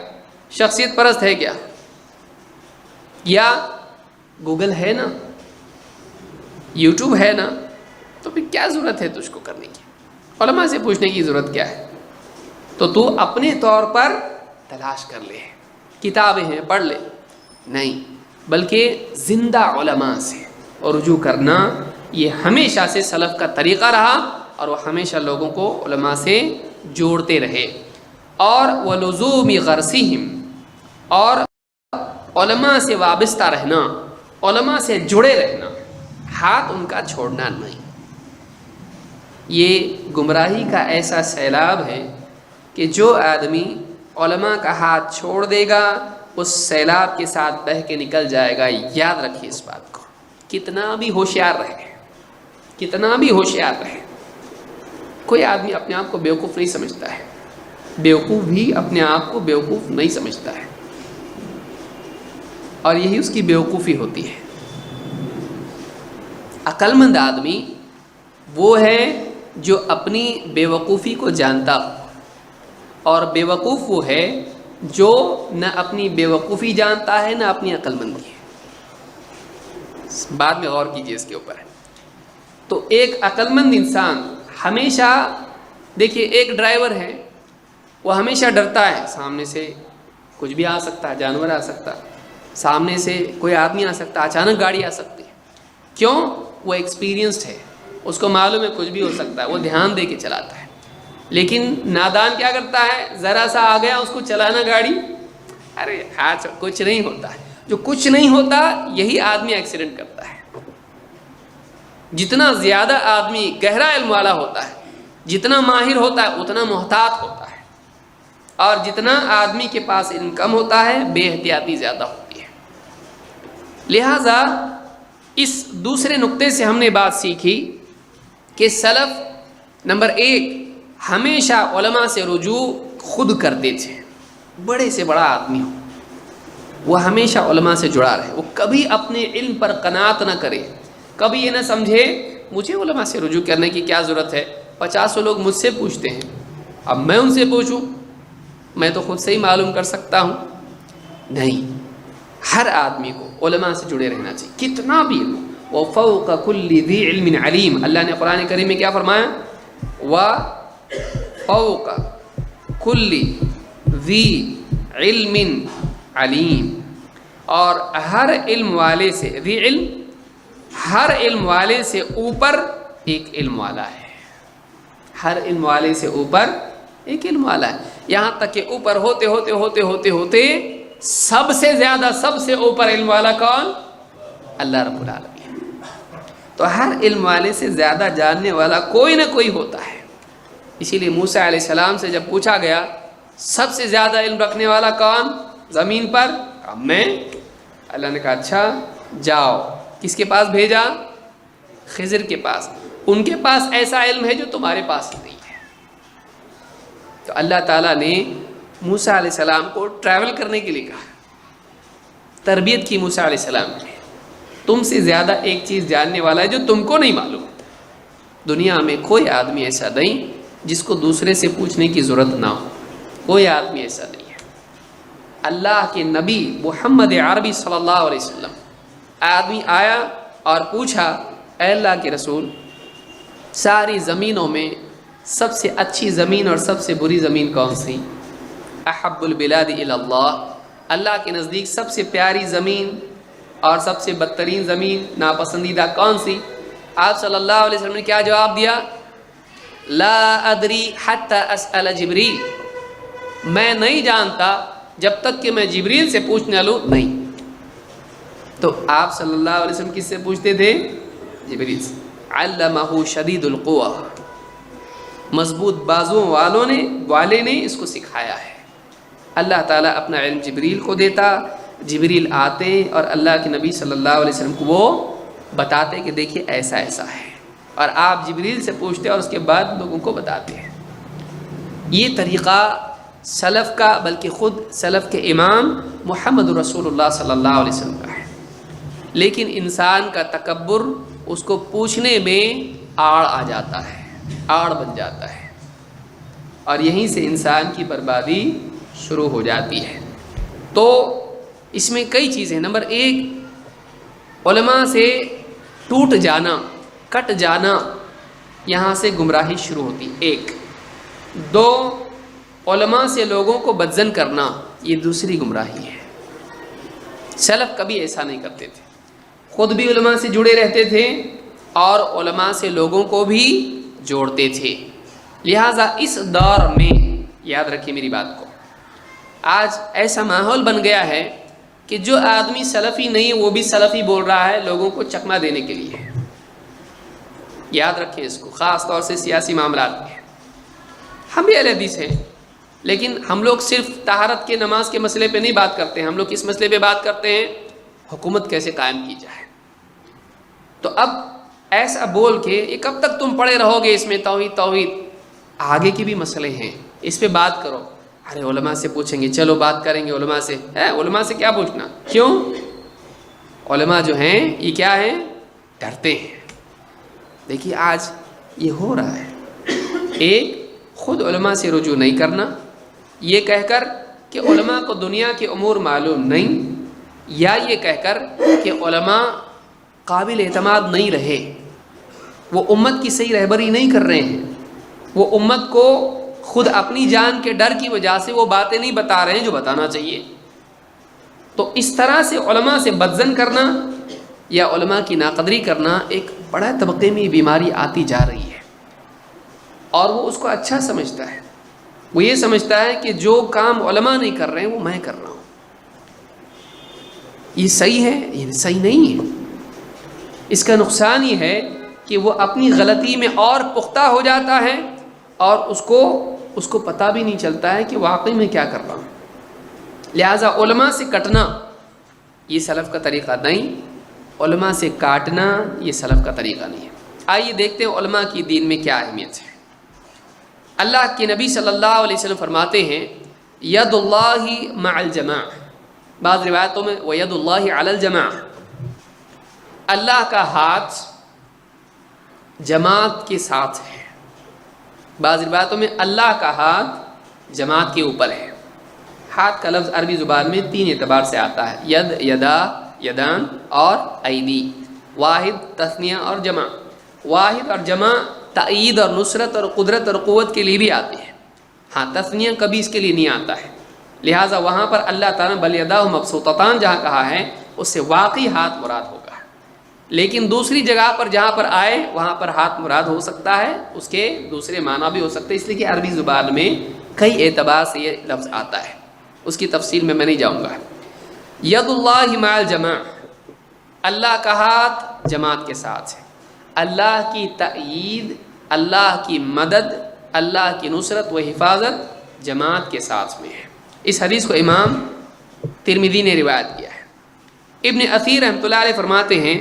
شخصیت پرست ہے کیا، یا گوگل ہے نا، یوٹیوب ہے نا، تو پھر کیا ضرورت ہے تجھ کو کرنے کی، علماء سے پوچھنے کی ضرورت کیا ہے؟ تو اپنے طور پر تلاش کر لے، کتابیں ہیں پڑھ لے. نہیں، بلکہ زندہ علماء سے رجوع کرنا یہ ہمیشہ سے سلف کا طریقہ رہا اور وہ ہمیشہ لوگوں کو علماء سے جوڑتے رہے. اور وَلُزُومِ غَرْسِهِمْ، اور علماء سے وابستہ رہنا، علماء سے جڑے رہنا، ہاتھ ان کا چھوڑنا نہیں. یہ گمراہی کا ایسا سیلاب ہے کہ جو آدمی علماء کا ہاتھ چھوڑ دے گا اس سیلاب کے ساتھ بہہ کے نکل جائے گا. یاد رکھیے اس بات کو، کتنا بھی ہوشیار رہے، کتنا بھی ہوشیار رہے. کوئی آدمی اپنے آپ کو بیوقوف نہیں سمجھتا ہے، بیوقوف بھی اپنے آپ کو بیوقوف نہیں سمجھتا ہے، اور یہی اس کی بیوقوفی ہوتی ہے. عقل مند آدمی وہ ہے جو اپنی بیوقوفی کو جانتا ہو، اور بیوقوف وہ ہے جو نہ اپنی بیوقوفی جانتا ہے نہ اپنی عقل مندی ہے. بعد میں غور کیجئے اس کے اوپر. تو ایک عقل مند انسان ہمیشہ، دیکھیے ایک ڈرائیور ہے وہ ہمیشہ ڈرتا ہے، سامنے سے کچھ بھی آ سکتا ہے، جانور آ سکتا ہے، سامنے سے کوئی آدمی آ سکتا ہے، اچانک گاڑی آ سکتی ہے. کیوں؟ وہ ایکسپیرینسڈ ہے، اس کو معلوم ہے کچھ بھی ہو سکتا ہے، وہ دھیان دے کے چلاتا ہے. لیکن نادان کیا کرتا ہے؟ ذرا سا آ گیا اس کو چلانا گاڑی، ارے ہاتھ کچھ نہیں ہوتا ہے. جو کچھ نہیں ہوتا یہی آدمی ایکسیڈنٹ کرتا ہے. جتنا زیادہ آدمی گہرا علم والا ہوتا ہے، جتنا ماہر ہوتا ہے اتنا محتاط ہوتا ہے، اور جتنا آدمی کے پاس علم کم ہوتا ہے بے احتیاطی زیادہ ہوتی ہے. لہٰذا اس دوسرے نقطے سے ہم نے بات سیکھی کہ سلف نمبر 1 ہمیشہ علماء سے رجوع خود کرتے تھے. بڑے سے بڑا آدمی ہو وہ ہمیشہ علماء سے جڑا رہے، وہ کبھی اپنے علم پر قناعت نہ کرے، کبھی یہ نہ سمجھے مجھے علماء سے رجوع کرنے کی کیا ضرورت ہے، 50 لوگ مجھ سے پوچھتے ہیں، اب میں ان سے پوچھوں، میں تو خود سے ہی معلوم کر سکتا ہوں. نہیں، ہر آدمی کو علماء سے جڑے رہنا چاہیے، کتنا بھی علم. وَفَوْقَ كُلِّ ذِي عِلْمٍ عَلِيمٍ، اللہ نے قرآن کریم میں کیا فرمایا؟ وَفَوْقَ كُلِّ ذِي عِلْمٍ علیم، اور ہر علم والے سے، ذی علم، ہر علم والے سے اوپر ایک علم والا ہے. ہر علم والے سے اوپر ایک علم والا ہے. یہاں تک کہ اوپر ہوتے ہوتے ہوتے ہوتے ہوتے سب سے زیادہ، سب سے اوپر علم والا کون؟ اللہ رب العالمین. تو ہر علم والے سے زیادہ جاننے والا کوئی نہ کوئی ہوتا ہے. اسی لیے موسیٰ علیہ السلام سے جب پوچھا گیا سب سے زیادہ علم رکھنے والا کون زمین پر؟ میں. اللہ نے کہا اچھا جاؤ. کس کے پاس بھیجا؟ خضر کے پاس. ان کے پاس ایسا علم ہے جو تمہارے پاس نہیں ہے. تو اللہ تعالیٰ نے موسیٰ علیہ السلام کو ٹریول کرنے کے لیے کہا، تربیت کی موسیٰ علیہ السلام نے. تم سے زیادہ ایک چیز جاننے والا ہے جو تم کو نہیں معلوم. دنیا میں کوئی آدمی ایسا نہیں جس کو دوسرے سے پوچھنے کی ضرورت نہ ہو، کوئی آدمی ایسا نہیں ہے. اللہ کے نبی محمد عربی صلی اللہ علیہ وسلم، آدمی آیا اور پوچھا اے اللہ کے رسول، ساری زمینوں میں سب سے اچھی زمین اور سب سے بری زمین کون سی؟ احب البلاد الی اللہ اللہ کے نزدیک سب سے پیاری زمین اور سب سے بدترین زمین ناپسندیدہ کون سی؟ آپ صلی اللہ علیہ وسلم نے کیا جواب دیا؟ لا ادری حتی اسأل جبریل، میں نہیں جانتا جب تک کہ میں جبریل سے پوچھ نہ لوں نہیں۔ تو آپ صلی اللہ علیہ وسلم کس سے پوچھتے تھے؟ جبریل سے۔ علمہ شدید القویٰ، مضبوط بازوؤں والے نے اس کو سکھایا ہے۔ اللہ تعالیٰ اپنا علم جبریل کو دیتا، جبریل آتے اور اللہ کے نبی صلی اللہ علیہ وسلم کو وہ بتاتے کہ دیکھیے ایسا ایسا ہے، اور آپ جبریل سے پوچھتے اور اس کے بعد لوگوں کو بتاتے ہیں۔ یہ طریقہ سلف کا، بلکہ خود سلف کے امام محمد رسول اللہ صلی اللہ علیہ وسلم کا ہے۔ لیکن انسان کا تکبر اس کو پوچھنے میں آڑ آ جاتا ہے، آڑ بن جاتا ہے، اور یہیں سے انسان کی بربادی شروع ہو جاتی ہے۔ تو اس میں کئی چیزیں، نمبر ایک علماء سے ٹوٹ جانا، کٹ جانا، یہاں سے گمراہی شروع ہوتی، ایک۔ دو، علماء سے لوگوں کو بدظن کرنا، یہ دوسری گمراہی ہے۔ سلف کبھی ایسا نہیں کرتے تھے، خود بھی علماء سے جڑے رہتے تھے اور علماء سے لوگوں کو بھی جوڑتے تھے۔ لہٰذا اس دور میں یاد رکھیے میری بات کو، آج ایسا ماحول بن گیا ہے کہ جو آدمی سلفی نہیں وہ بھی سلفی بول رہا ہے لوگوں کو چکما دینے کے لیے۔ یاد رکھیں اس کو، خاص طور سے سیاسی معاملات میں۔ ہم بھی اہل حدیث ہیں، لیکن ہم لوگ صرف طہارت کے، نماز کے مسئلے پہ نہیں بات کرتے ہیں، ہم لوگ کس مسئلے پہ بات کرتے ہیں؟ حکومت کیسے قائم کی جائے۔ تو اب ایسا بول کے یہ کب تک تم پڑے رہو گے اس میں توحید، آگے کی بھی مسئلے ہیں، اس پہ بات کرو۔ ارے علماء سے پوچھیں گے، چلو بات کریں گے علماء سے۔ علماء سے کیا پوچھنا؟ کیوں؟ علماء جو ہیں یہ کیا ہیں؟ ڈرتے ہیں۔ دیکھیے آج یہ ہو رہا ہے، ایک خود علماء سے رجوع نہیں کرنا، یہ کہہ کر کہ علماء کو دنیا کے امور معلوم نہیں، یا یہ کہہ کر کہ علماء قابل اعتماد نہیں رہے، وہ امت کی صحیح رہبری نہیں کر رہے ہیں، وہ امت کو خود اپنی جان کے ڈر کی وجہ سے وہ باتیں نہیں بتا رہے ہیں جو بتانا چاہیے۔ تو اس طرح سے علماء سے بدظن کرنا یا علماء کی ناقدری کرنا ایک بڑا طبقے میں بیماری آتی جا رہی ہے، اور وہ اس کو اچھا سمجھتا ہے۔ وہ یہ سمجھتا ہے کہ جو کام علماء نہیں کر رہے ہیں وہ میں کر رہا ہوں، یہ صحیح ہے، یہ صحیح نہیں ہے۔ اس کا نقصان یہ ہے کہ وہ اپنی غلطی میں اور پختہ ہو جاتا ہے، اور اس کو پتہ بھی نہیں چلتا ہے کہ واقعی میں کیا کر رہا ہوں۔ لہٰذا علماء سے کٹنا یہ سلف کا طریقہ نہیں، علماء سے کاٹنا یہ سلف کا طریقہ نہیں ہے۔ آئیے دیکھتے ہیں علماء کی دین میں کیا اہمیت ہے۔ اللہ کے نبی صلی اللہ علیہ وسلم فرماتے ہیں ید اللہ مع الجماع، بعض روایتوں میں وید اللہ علی الجماع، اللہ کا ہاتھ جماعت کے ساتھ ہے۔ بعض روایتوں میں اللہ کا ہاتھ جماعت کے اوپر ہے۔ ہاتھ کا لفظ عربی زبان میں تین اعتبار سے آتا ہے، ید، یدا، یدان اور ایدی، واحد، تثنیہ اور جمع۔ واحد اور جمع تائید اور نصرت اور قدرت اور قوت کے لیے بھی آتے ہیں، ہاں تثنیہ کبھی اس کے لیے نہیں آتا ہے۔ لہٰذا وہاں پر اللہ تعالیٰ بل یداہ مبسوطتان جہاں کہا ہے اس سے واقعی ہاتھ مراد ہوگا، لیکن دوسری جگہ پر جہاں پر آئے وہاں پر ہاتھ مراد ہو سکتا ہے، اس کے دوسرے معنی بھی ہو سکتے ہیں، اس لیے کہ عربی زبان میں کئی اعتبار سے یہ لفظ آتا ہے، اس کی تفصیل میں نہیں جاؤں گا۔ ید اللہ مع الجماع، اللہ کا ہاتھ جماعت کے ساتھ ہے، اللہ کی تائید، اللہ کی مدد، اللہ کی نصرت و حفاظت جماعت کے ساتھ میں ہے۔ اس حدیث کو امام ترمذی نے روایت کیا ہے۔ ابن اثیر رحمۃ اللہ علیہ فرماتے ہیں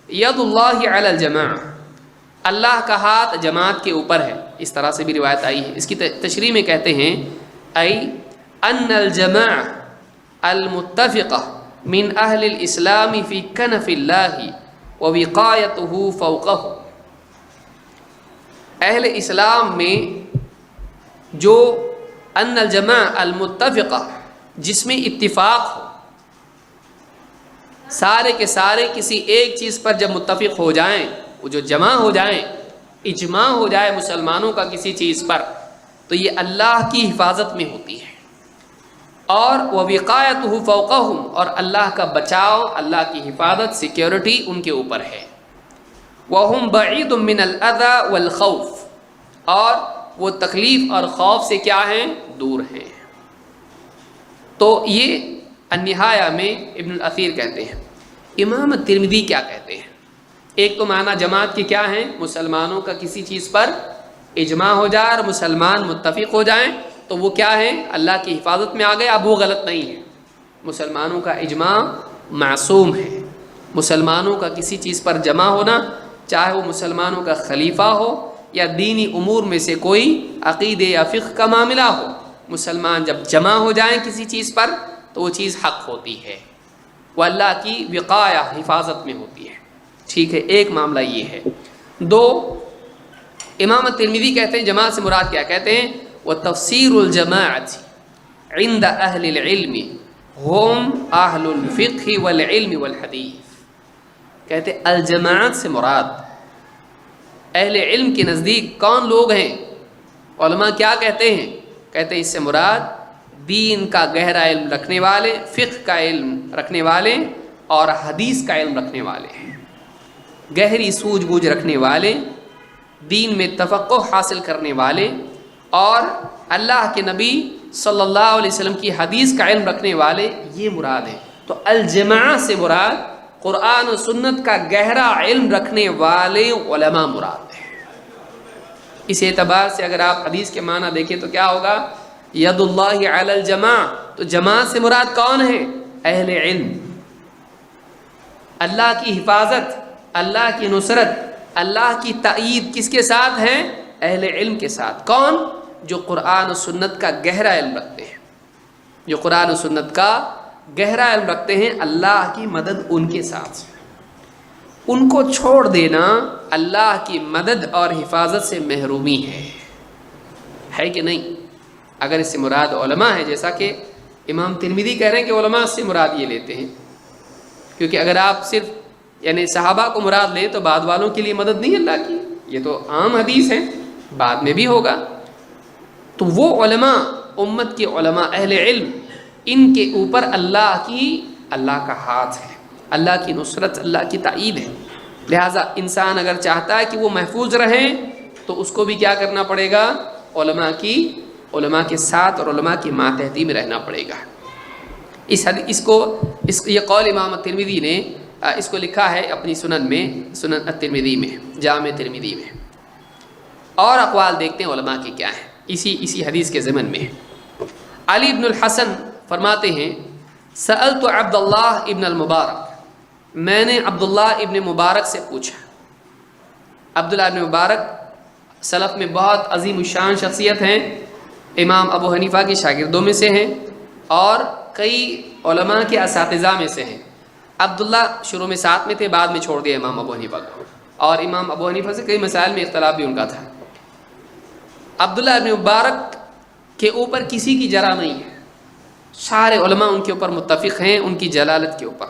ید اللہ علی الجماع، اللہ کا ہاتھ جماعت کے اوپر ہے، اس طرح سے بھی روایت آئی ہے۔ اس کی تشریح میں کہتے ہیں ای ان الجماع المتفقہ من اہل الاسلام فی کنف اللہ ووقایتہ فوقہ، اہل اسلام میں جو ان الجماع المتفقہ جس میں اتفاق ہو، سارے کے سارے کسی ایک چیز پر جب متفق ہو جائیں، وہ جو جمع ہو جائیں، اجماع ہو جائے مسلمانوں کا کسی چیز پر، تو یہ اللہ کی حفاظت میں ہوتی ہے، اور وَوِقَایَتُهُ فَوْقَهُمْ، اور اللہ کا بچاؤ، اللہ کی حفاظت، سیکیورٹی ان کے اوپر ہے. وَهُمْ بَعِيدٌ مِّنَ الْأَذَى وَالْخَوْفِ، اور وہ تکلیف اور خوف سے کیا ہیں؟ دور ہیں. تو یہ النہایہ میں ابن الاثیر کہتے ہیں. امام ترمذی کیا کہتے ہیں؟ ایک تو معنی جماعت کے کیا ہیں؟ مسلمانوں کا کسی چیز پر اجماع ہو جائے اور مسلمان متفق ہو جائیں تو وہ کیا ہے؟ اللہ کی حفاظت میں آ گئے. اب وہ غلط نہیں ہے. مسلمانوں کا اجماع معصوم ہے. مسلمانوں کا کسی چیز پر جمع ہونا، چاہے وہ مسلمانوں کا خلیفہ ہو یا دینی امور میں سے کوئی عقیدے یا فقہ کا معاملہ ہو، مسلمان جب جمع ہو جائیں کسی چیز پر تو وہ چیز حق ہوتی ہے، وہ اللہ کی وقایہ، حفاظت میں ہوتی ہے. ٹھیک ہے، ایک معاملہ یہ ہے. دو، امام ترمذی کہتے ہیں جماعت سے مراد کیا کہتے ہیں؟ وَتَفْسِيرُ الْجَمَاعَةِ عِنْدَ أَهْلِ الْعِلْمِ هُمْ أَهْلُ الْفِقْهِ وَالْعِلْمِ وَالْحَدِيثِ. کہتے ہیں الجماعت سے مراد اہل علم کے نزدیک کون لوگ ہیں؟ علماء کیا کہتے ہیں؟ کہتے ہیں اس سے مراد دین کا گہرا علم رکھنے والے، فقہ کا علم رکھنے والے اور حدیث کا علم رکھنے والے ہیں. گہری سوجھ بوجھ رکھنے والے، دین میں تفقہ حاصل کرنے والے اور اللہ کے نبی صلی اللہ علیہ وسلم کی حدیث کا علم رکھنے والے، یہ مراد ہے. تو الجماع سے مراد قرآن و سنت کا گہرا علم رکھنے والے علماء مراد ہیں. اس اعتبار سے اگر آپ حدیث کے معنی دیکھیں تو کیا ہوگا؟ ید اللہ علی الجماع. تو جماعت سے مراد کون ہے؟ اہل علم. اللہ کی حفاظت، اللہ کی نصرت، اللہ کی تائید کس کے ساتھ ہے؟ اہل علم کے ساتھ. کون؟ جو قرآن و سنت کا گہرا علم رکھتے ہیں. جو قرآن و سنت کا گہرا علم رکھتے ہیں، اللہ کی مدد ان کے ساتھ. ان کو چھوڑ دینا اللہ کی مدد اور حفاظت سے محرومی ہے کہ نہیں؟ اگر اس سے مراد علماء ہے، جیسا کہ امام ترمذی کہہ رہے ہیں کہ علماء سے مراد یہ لیتے ہیں، کیونکہ اگر آپ صرف یعنی صحابہ کو مراد لیں تو بعد والوں کے لیے مدد نہیں اللہ کی، یہ تو عام حدیث ہے، بعد میں بھی ہوگا. تو وہ علماء، امت کے علماء، اہل علم، ان کے اوپر اللہ کا ہاتھ ہے، اللہ کی نصرت، اللہ کی تائید ہے. لہٰذا انسان اگر چاہتا ہے کہ وہ محفوظ رہیں تو اس کو بھی کیا کرنا پڑے گا؟ علماء کے ساتھ اور علماء کی ماتحتی میں رہنا پڑے گا. یہ قول امام ترمذی نے اس کو لکھا ہے اپنی سنن میں، سنن الترمذی میں، جامع ترمذی میں. اور اقوال دیکھتے ہیں علماء کی کیا ہیں اسی حدیث کے ضمن میں. علی بن الحسن فرماتے ہیں سألت عبد اللہ ابن المبارک، میں نے عبداللہ ابن مبارک سے پوچھا. عبداللہ ابن مبارک سلف میں بہت عظیم الشان شخصیت ہیں، امام ابو حنیفہ کے شاگردوں میں سے ہیں اور کئی علماء کے اساتذہ میں سے ہیں. عبداللہ شروع میں ساتھ میں تھے، بعد میں چھوڑ دیا امام ابو حنیفہ کو، اور امام ابو حنیفہ سے کئی مسائل میں اختلاف بھی ان کا تھا. عبداللہ ابن مبارک کے اوپر کسی کی جرح نہیں ہے، سارے علماء ان کے اوپر متفق ہیں، ان کی جلالت کے اوپر،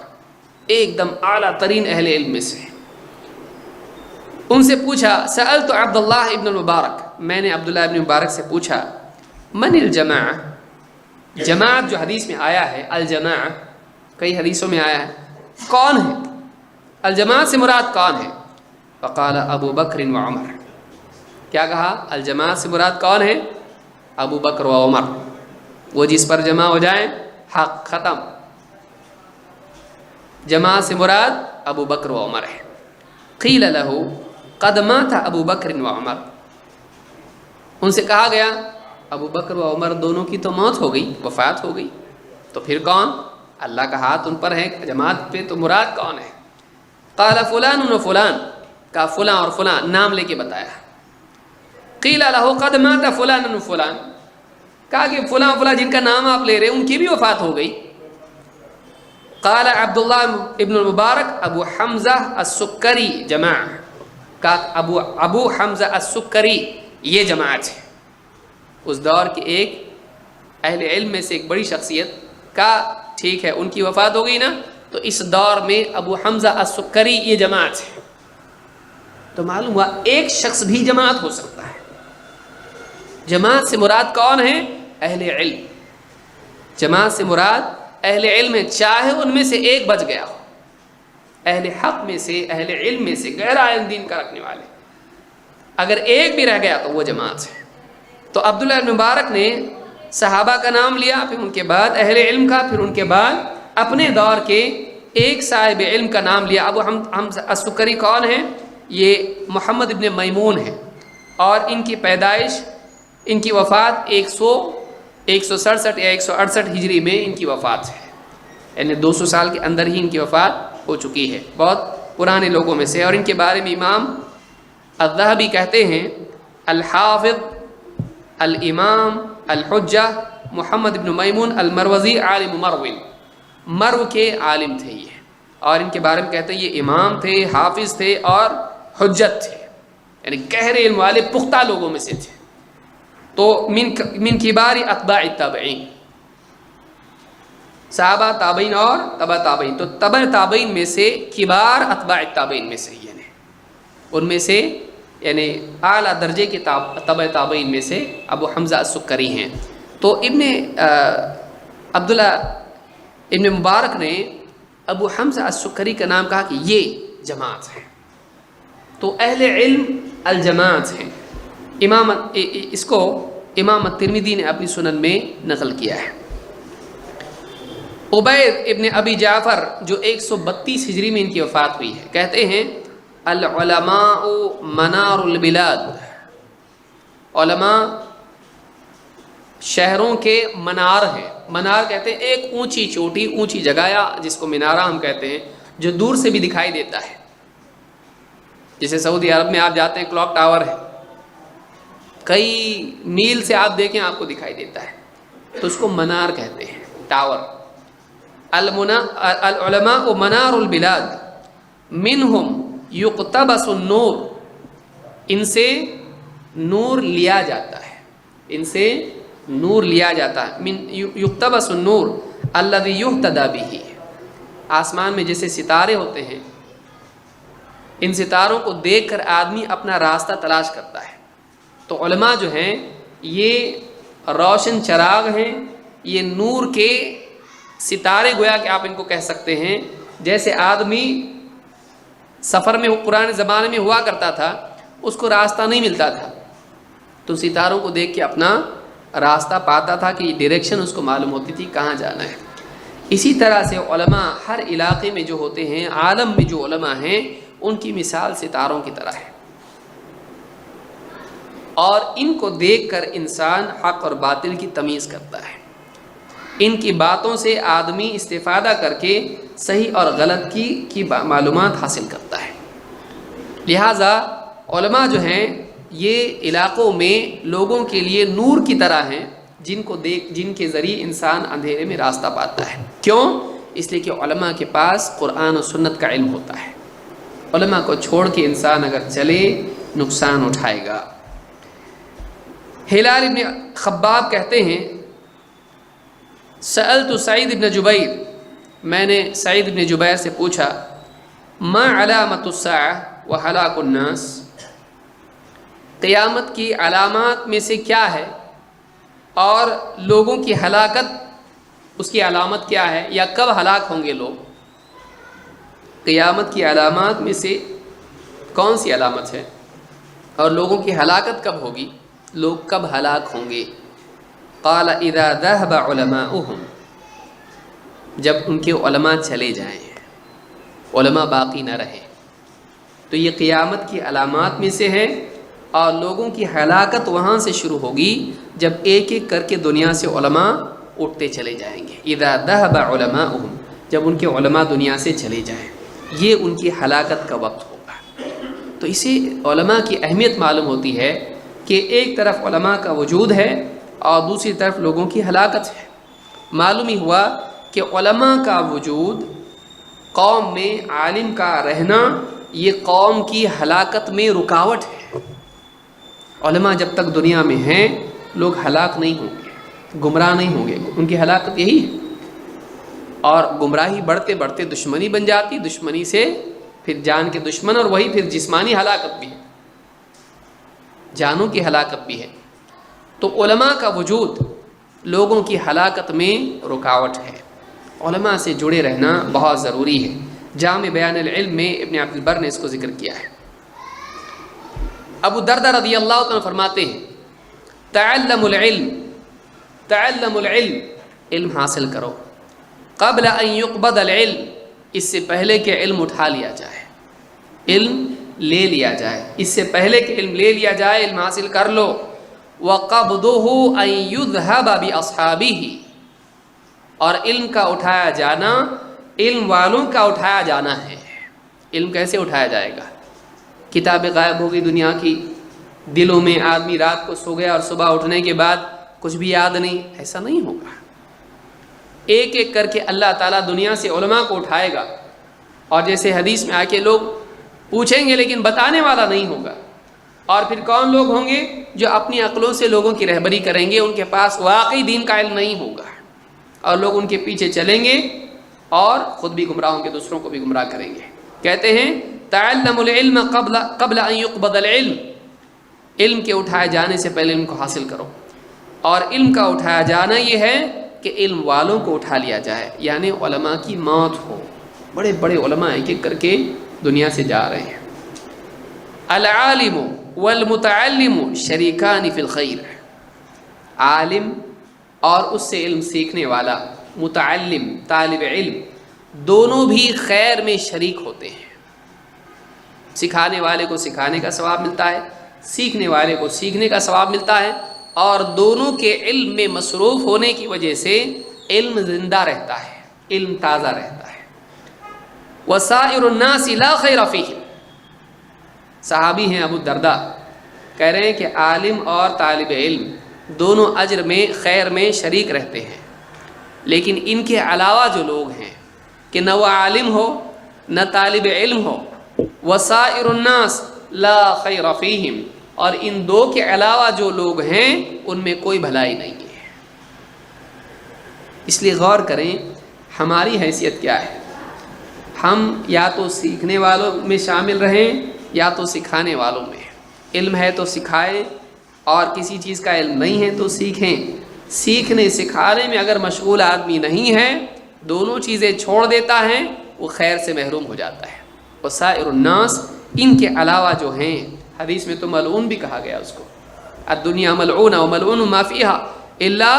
ایک دم اعلیٰ ترین اہل علم میں سے. ان سے پوچھا سألت عبداللہ ابن المبارک، میں نے عبداللہ ابن مبارک سے پوچھا من الجماع، جماعت جو حدیث میں آیا ہے، الجماع کئی حدیثوں میں آیا ہے، کون ہے؟ الجماعت سے مراد کون ہے؟ فقال ابو بکر و عمر. کیا کہا؟ الجماعت سے مراد کون ہے؟ ابو بکر و عمر. وہ جس پر جمع ہو جائیں حق ختم. جماعت سے مراد ابو بکر و عمر ہے. قیل له قد مات ابو بکر و عمر، ان سے کہا گیا ابو بکر و عمر دونوں کی تو موت ہو گئی، وفات ہو گئی، تو پھر کون؟ اللہ کا ہاتھ ان پر ہے، جماعت پہ تو مراد کون ہے؟ قال فلان و فلان، کا فلاں اور فلاں نام لے کے بتایا. قیل له قد مات فلان و فلان، کہا کہ فلاں فلاں جن کا نام آپ لے رہے ہیں ان کی بھی وفات ہو گئی. قال عبداللہ ابن المبارک ابو حمزہ السکری جماع، کا ابو حمزہ السکری یہ جماعت ہے. اس دور کے ایک اہل علم میں سے ایک بڑی شخصیت کا، ٹھیک ہے، ان کی وفات ہو گئی نا، تو اس دور میں ابو حمزہ السکری یہ جماعت ہے. تو معلوم ہوا ایک شخص بھی جماعت ہو سکتا ہے. جماعت سے مراد کون ہے؟ اہل علم. جماعت سے مراد اہل علم ہے، چاہے ان میں سے ایک بچ گیا ہو، اہل حق میں سے، اہل علم میں سے، گہرا علم دین کا رکھنے والے، اگر ایک بھی رہ گیا تو وہ جماعت ہے۔ تو عبداللہ بن مبارک نے صحابہ کا نام لیا، پھر ان کے بعد اہل علم کا، پھر ان کے بعد اپنے دور کے ایک صاحب علم کا نام لیا۔ ابو حمزہ السکری کون ہیں؟ یہ محمد ابن میمون ہیں، اور ان کی پیدائش، ان کی وفات 167 یا 168 ہجری میں ان کی وفات ہے، یعنی 200 سال کے اندر ہی ان کی وفات ہو چکی ہے، بہت پرانے لوگوں میں سے۔ اور ان کے بارے میں امام الذہبی کہتے ہیں الحافظ الامام الحجہ محمد ابن میمون المروزی عالم مرو کے عالم تھے یہ، اور ان کے بارے میں کہتے ہیں یہ امام تھے، حافظ تھے اور حجت تھے، یعنی گہرے علم والے پختہ لوگوں میں سے تھے۔ تو من کبار اتباع التابعین، صحابہ تابعین اور تبع تابعین، تو تبع تابعین میں سے کبار اتباع التابعین میں سے، یعنی ان میں سے، یعنی اعلیٰ درجے کے تبع تابعین میں سے ابو حمزہ السکری ہیں۔ تو عبداللہ ابن مبارک نے ابو حمزہ السکری کا نام کہا کہ یہ جماعت ہے، تو اہل علم الجماعت ہیں۔ اس کو امام الترمذی نے اپنی سنن میں نقل کیا ہے۔ عبید ابن ابی جعفر جو 132 ہجری میں ان کی وفات ہوئی ہے، کہتے ہیں العلماء منار البلاد، علماء شہروں کے منار ہیں۔ منار کہتے ہیں ایک اونچی چوٹی، اونچی جگہ، یا جس کو مینارہ ہم کہتے ہیں، جو دور سے بھی دکھائی دیتا ہے۔ جیسے سعودی عرب میں آپ جاتے ہیں، کلاک ٹاور ہے، کئی میل سے آپ دیکھیں آپ کو دکھائی دیتا ہے، تو اس کو منار کہتے ہیں، ٹاور۔ العلماء منار البلاد منہم یقتبس النور، ان سے نور لیا جاتا ہے، ان سے نور لیا جاتا ہے۔ من یقتبس النور الذی یہتدی بہ، آسمان میں جیسے ستارے ہوتے ہیں، ان ستاروں کو دیکھ کر آدمی اپنا راستہ تلاش کرتا ہے۔ تو علماء جو ہیں یہ روشن چراغ ہیں، یہ نور کے ستارے گویا کہ آپ ان کو کہہ سکتے ہیں۔ جیسے آدمی سفر میں پرانے زمانے میں ہوا کرتا تھا، اس کو راستہ نہیں ملتا تھا، تو ستاروں کو دیکھ کے اپنا راستہ پاتا تھا کہ ڈائریکشن اس کو معلوم ہوتی تھی کہاں جانا ہے۔ اسی طرح سے علماء ہر علاقے میں جو ہوتے ہیں، عالم میں جو علماء ہیں، ان کی مثال ستاروں کی طرح ہے، اور ان کو دیکھ کر انسان حق اور باطل کی تمیز کرتا ہے۔ ان کی باتوں سے آدمی استفادہ کر کے صحیح اور غلط کی معلومات حاصل کرتا ہے۔ لہٰذا علماء جو ہیں یہ علاقوں میں لوگوں کے لیے نور کی طرح ہیں، جن کے ذریعے انسان اندھیرے میں راستہ پاتا ہے۔ کیوں؟ اس لیے کہ علماء کے پاس قرآن و سنت کا علم ہوتا ہے۔ علماء کو چھوڑ کے انسان اگر چلے نقصان اٹھائے گا۔ ہلال ابن خباب کہتے ہیں سألت سعید ابن جبیر، میں نے سعید ابن جبیر سے پوچھا ما علامت الساعہ وہلاک الناس، قیامت کی علامات میں سے کیا ہے اور لوگوں کی ہلاکت اس کی علامت کیا ہے، یا کب ہلاک ہوں گے لوگ؟ قیامت کی علامات میں سے کون سی علامت ہے اور لوگوں کی ہلاکت کب ہوگی، لوگ کب ہلاک ہوں گے؟ قال اذا ذهب علماؤهم، جب ان کے علماء چلے جائیں، علماء باقی نہ رہے، تو یہ قیامت کی علامات میں سے ہے، اور لوگوں کی ہلاکت وہاں سے شروع ہوگی جب ایک ایک کر کے دنیا سے علماء اٹھتے چلے جائیں گے۔ اذا ذهب علماؤهم، جب ان کے علماء دنیا سے چلے جائیں، یہ ان کی ہلاکت کا وقت ہوگا۔ تو اسے علماء کی اہمیت معلوم ہوتی ہے کہ ایک طرف علماء کا وجود ہے اور دوسری طرف لوگوں کی ہلاکت ہے۔ معلوم ہی ہوا کہ علماء کا وجود، قوم میں عالم کا رہنا، یہ قوم کی ہلاکت میں رکاوٹ ہے۔ علماء جب تک دنیا میں ہیں لوگ ہلاک نہیں ہوں گے، گمراہ نہیں ہوں گے، ان کی ہلاکت یہی ہے۔ اور گمراہی بڑھتے بڑھتے دشمنی بن جاتی، دشمنی سے پھر جان کے دشمن، اور وہی پھر جسمانی ہلاکت بھی ہے، جانوں کی ہلاکت بھی ہے۔ تو علماء کا وجود لوگوں کی ہلاکت میں رکاوٹ ہے۔ علماء سے جڑے رہنا بہت ضروری ہے۔ جامع بیان العلم میں ابن عبد البر نے اس کو ذکر کیا ہے۔ ابو دردہ رضی اللہ عنہ فرماتے ہیں تعلم العلم، تعلم العلم، علم حاصل کرو، قبل ان يقبض العلم، اس سے پہلے کہ علم اٹھا لیا جائے، علم لے لیا جائے، اس سے پہلے کہ علم لے لیا جائے علم حاصل کر لو۔ وَقَبْضُهُ أَن يُذْهَبَ بِأَصْحَابِهِ، اور علم کا اٹھایا جانا علم والوں کا اٹھایا جانا ہے۔ علم کیسے اٹھایا جائے گا؟ کتابیں غائب ہوگی دنیا کی، دلوں میں آدمی رات کو سو گیا اور صبح اٹھنے کے بعد کچھ بھی یاد نہیں، ایسا نہیں ہوگا۔ ایک ایک کر کے اللہ تعالیٰ دنیا سے علماء کو اٹھائے گا، اور جیسے حدیث میں آ کے لوگ پوچھیں گے لیکن بتانے والا نہیں ہوگا۔ اور پھر کون لوگ ہوں گے؟ جو اپنی عقلوں سے لوگوں کی رہبری کریں گے، ان کے پاس واقعی دین کا علم نہیں ہوگا، اور لوگ ان کے پیچھے چلیں گے اور خود بھی گمراہ ہوں گے، دوسروں کو بھی گمراہ کریں گے۔ کہتے ہیں تعلم العلم قبل ان يقبض العلم، علم کے اٹھائے جانے سے پہلے علم کو حاصل کرو۔ اور علم کا اٹھایا جانا یہ ہے کہ علم والوں کو اٹھا لیا جائے، یعنی علماء کی موت ہو۔ بڑے بڑے علماء ایک ایک کر کے دنیا سے جا رہے ہیں۔ العالم والمتعلم شریکان فی الخیر، عالم اور اس سے علم سیکھنے والا، متعلم طالب علم، دونوں بھی خیر میں شریک ہوتے ہیں۔ سکھانے والے کو سکھانے کا ثواب ملتا ہے، سیکھنے والے کو سیکھنے کا ثواب ملتا ہے، اور دونوں کے علم میں مصروف ہونے کی وجہ سے علم زندہ رہتا ہے، علم تازہ رہتا ہے۔ وسائر الناس لا خیر فیہم، صحابی ہیں ابو الدرداء، کہہ رہے ہیں کہ عالم اور طالب علم دونوں اجر میں خیر میں شریک رہتے ہیں، لیکن ان کے علاوہ جو لوگ ہیں کہ نہ وہ عالم ہو نہ طالب علم ہو، وسائر الناس لا خیر فیہم، اور ان دو کے علاوہ جو لوگ ہیں ان میں کوئی بھلائی نہیں ہے۔ اس لیے غور کریں ہماری حیثیت کیا ہے۔ ہم یا تو سیکھنے والوں میں شامل رہیں یا تو سکھانے والوں میں۔ علم ہے تو سکھائیں، اور کسی چیز کا علم نہیں ہے تو سیکھیں۔ سیکھنے سکھانے میں اگر مشغول آدمی نہیں ہے، دونوں چیزیں چھوڑ دیتا ہے، وہ خیر سے محروم ہو جاتا ہے۔ وسائر الناس، ان کے علاوہ جو ہیں، حدیث میں تو ملعون بھی کہا گیا اس کو، الدنیا ملعونہ وملعون ما فیہا الا